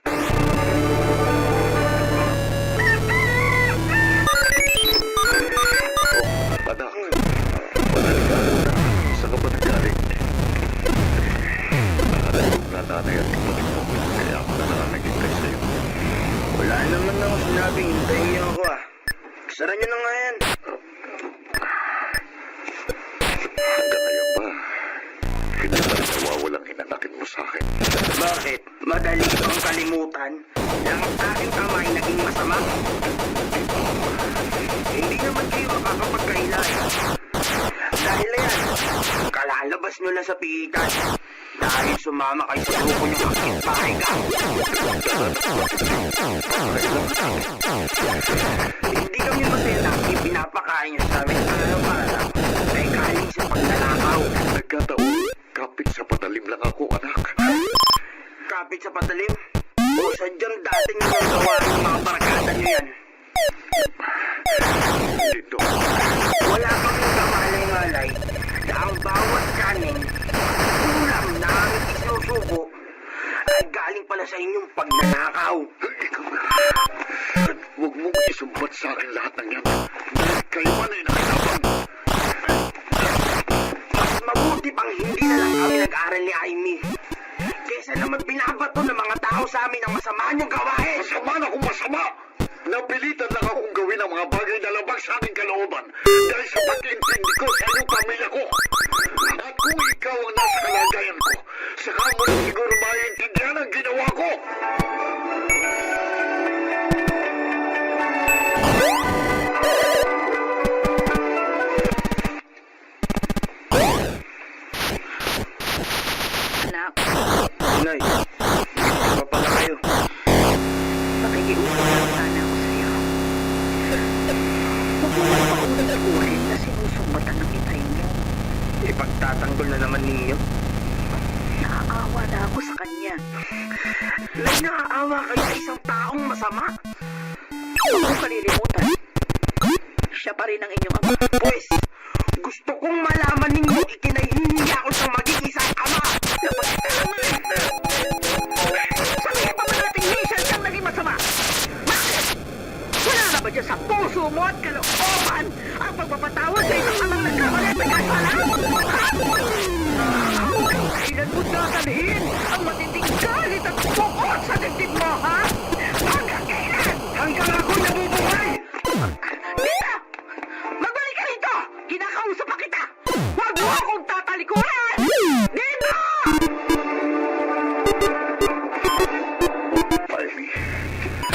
[SPEAKER 3] Oh, anak, madali ka muna. Saan ka ba nagaling? Nakalayo na nanay at kapatid mo, kaya ako na lang naghintay sa'yo.
[SPEAKER 6] Wala naman ako sinabing hintayin niyo ako Sara niyo na nga yan.
[SPEAKER 3] Hanggang ngayon ba, hindi pa rin nawawalang hinanakin mo sa akin.
[SPEAKER 6] Bakit? Madali bang kalimutan na ang aking ama ay naging masama? Hindi naman kayo makakapagkailay. Dahil na yan, kalalabas nyo lang sa pihitan. Dahil sumama kayo sa grupo nyo ng bahay ka. Hindi kami masaya na ipinapakain nyo sa amin araw-araw ay galing sa paglalakaw.
[SPEAKER 3] Nagkataon, kapit sa patalim lang ako, anak.
[SPEAKER 6] Kapit sa patalim? O sadyang dating yung gawa ng mga barkada nyo yan?
[SPEAKER 3] Dito,
[SPEAKER 6] Wala kang kamalay-malay na ang bawat kanin at ulam na aming isinusubo ay galing pala sa inyong pagnanakaw.
[SPEAKER 3] ikaw na. Huwag mong isumbat sa akin lahat ng yan. Kayo man ay nakasabang.
[SPEAKER 6] Mas mabuti pang hindi na lang kami nag-aral ni Amy. Kesa naman binabato ng mga tao sa amin ang masama niyong gawain.
[SPEAKER 3] Masama na kung masama. Napilitan lang akong gawin ang mga bagay na labag sa aking kalooban dahil sa pag-intindi ko sa iyong pamilya ko. At kung ikaw ang nasa kalagayan ko, saka mo na siguro maiintindihan ang ginawa ko.
[SPEAKER 2] Anak,
[SPEAKER 6] Inay, pa pala kayo.
[SPEAKER 2] makikiusap lang sana ako sa'yo. Huwag mo lang paulit-ulit na sinusumbatan ng itay mo.
[SPEAKER 6] Ipagtatanggol na naman ninyo.
[SPEAKER 2] Naaawa na ako sa kanya.
[SPEAKER 6] Nay, naaawa kayo sa isang taong masama.
[SPEAKER 2] Huwag mo kalilimutan. Siya pa rin ang inyong ama.
[SPEAKER 6] Pues, Gusto kong malaman ninyo ikinahihiya ako sa maging isang ama.
[SPEAKER 2] Sabihin pa ba natin minsan siyang naging masama? Bakit? Wala na ba dyan sa puso mo at kalooban ang pagpapatawad sa isang amang nagkamali at nagkasala? Kailan mo dadalhin ang matinding galit at bukod sa dibdib mo, ha? Hanggang kailan?
[SPEAKER 6] Hanggang ako'y nabubuhay!
[SPEAKER 2] Dito! Magbalik ka rito! Kinakausap pa kita! Huwag mo akong tatalikuran! Dito!
[SPEAKER 3] Ivy, laki ng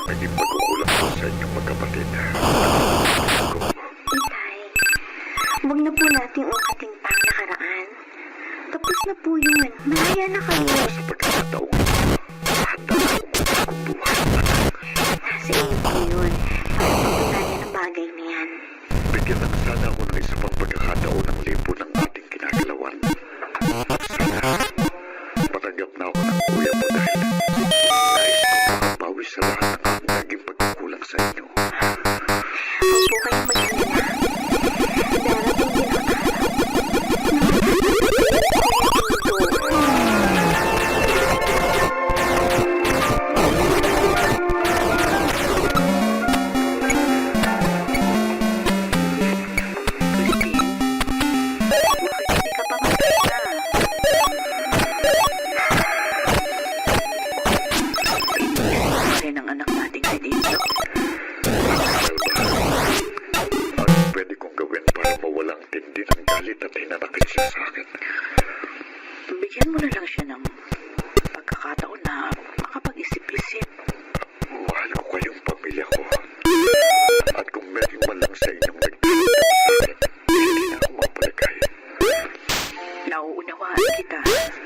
[SPEAKER 3] naging pagkukulang ko sa inyong magkapatid.
[SPEAKER 5] Itay, huwag na po nating ungkating pang nakaraan. Tapos na po yun. Malaya na kayo.
[SPEAKER 3] Sa pagkakataong handa akong buhay.
[SPEAKER 5] Nasa inyo po yun. Pagpapatunayan ang bagay na yan.
[SPEAKER 3] Bigyan lang sana ako ng isa pang pagkakataon ng libo ng ating kinagalawan. Sana matanggap na ako ng kuya mo dahil nais ko makabawi sa lahat ng aking naging pagkukulang sa inyo.
[SPEAKER 5] Huwag po kayong mag-alala. Darating din ang araw.
[SPEAKER 2] Hindi ka pa magkita. Rin ang anak nating si Dito.
[SPEAKER 3] Ano pwede kong gawin para mawalang tindi ng galit at hinanakit siya sa akin?
[SPEAKER 2] Bigyan mo na lang siya ng pagkakataon na makapag-isip-isip.
[SPEAKER 3] Mahal ko kayong pamilya ko. At kung meron man lang sa inyong nagtulong sa akin, hindi na ako mapalagay.
[SPEAKER 2] Nauunawaan kita.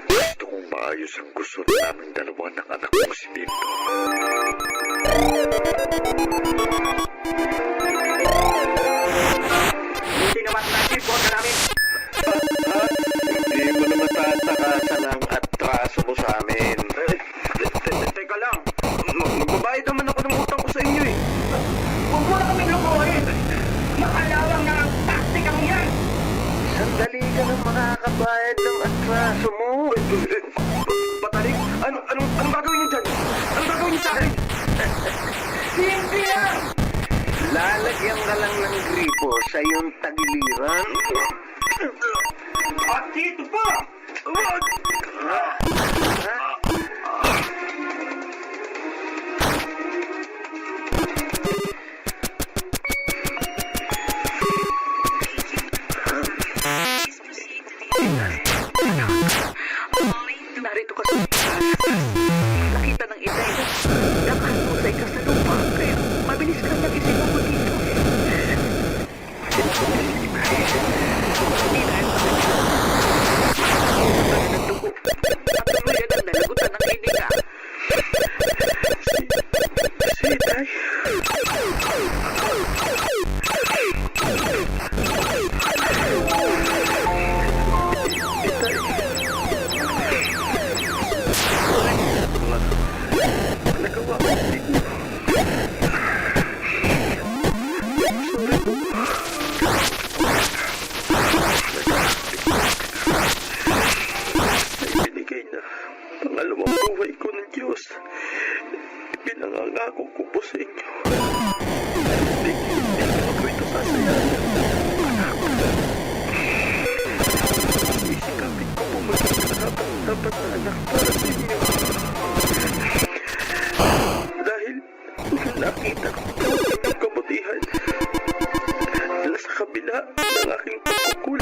[SPEAKER 3] Gusto kong maayos ang gusto naming dalawa ng anak kong si Dito.
[SPEAKER 6] Hindi naman natin po ka namin.
[SPEAKER 7] Hindi mo naman tatakasan ang atraso mo sa amin.
[SPEAKER 6] Teka lang. Magbabayad naman ako ng utang ko sa inyo eh. Huwag mo na kami lukuhin. Makalawang na ang taktikang yan.
[SPEAKER 7] Sandali ka lang makakabayad ng atraso mo.
[SPEAKER 6] Batalik? Anong gagawin niyo dyan? Anong gagawin niyo sa akin? Hindi lang!
[SPEAKER 7] Lalagyan ka lang ng gripo sa iyong tagiliran.
[SPEAKER 6] At dito pa!
[SPEAKER 2] Narito ka sa ospital. Nakita ng itay na nakahusay ka sa lupa. Kaya mabilis ka nang isinubo dito. Hindi dahil sa kanya. Ng dugo. At tuluyan ang nalagutan ng hininga.
[SPEAKER 7] Si Itay. Nagawa ko hindi ko. Sorry po. Ibinigay na pangalawang buhay ko ng Diyos. Pinangangako ko po sa inyo. Hindi ko ito sasayaan. Isikapin ko po magkakarapat dapat na anak para sa inyo. Dahil nakita ko po ang inyong kabutihan na sa kabila ng aking pagkukulang.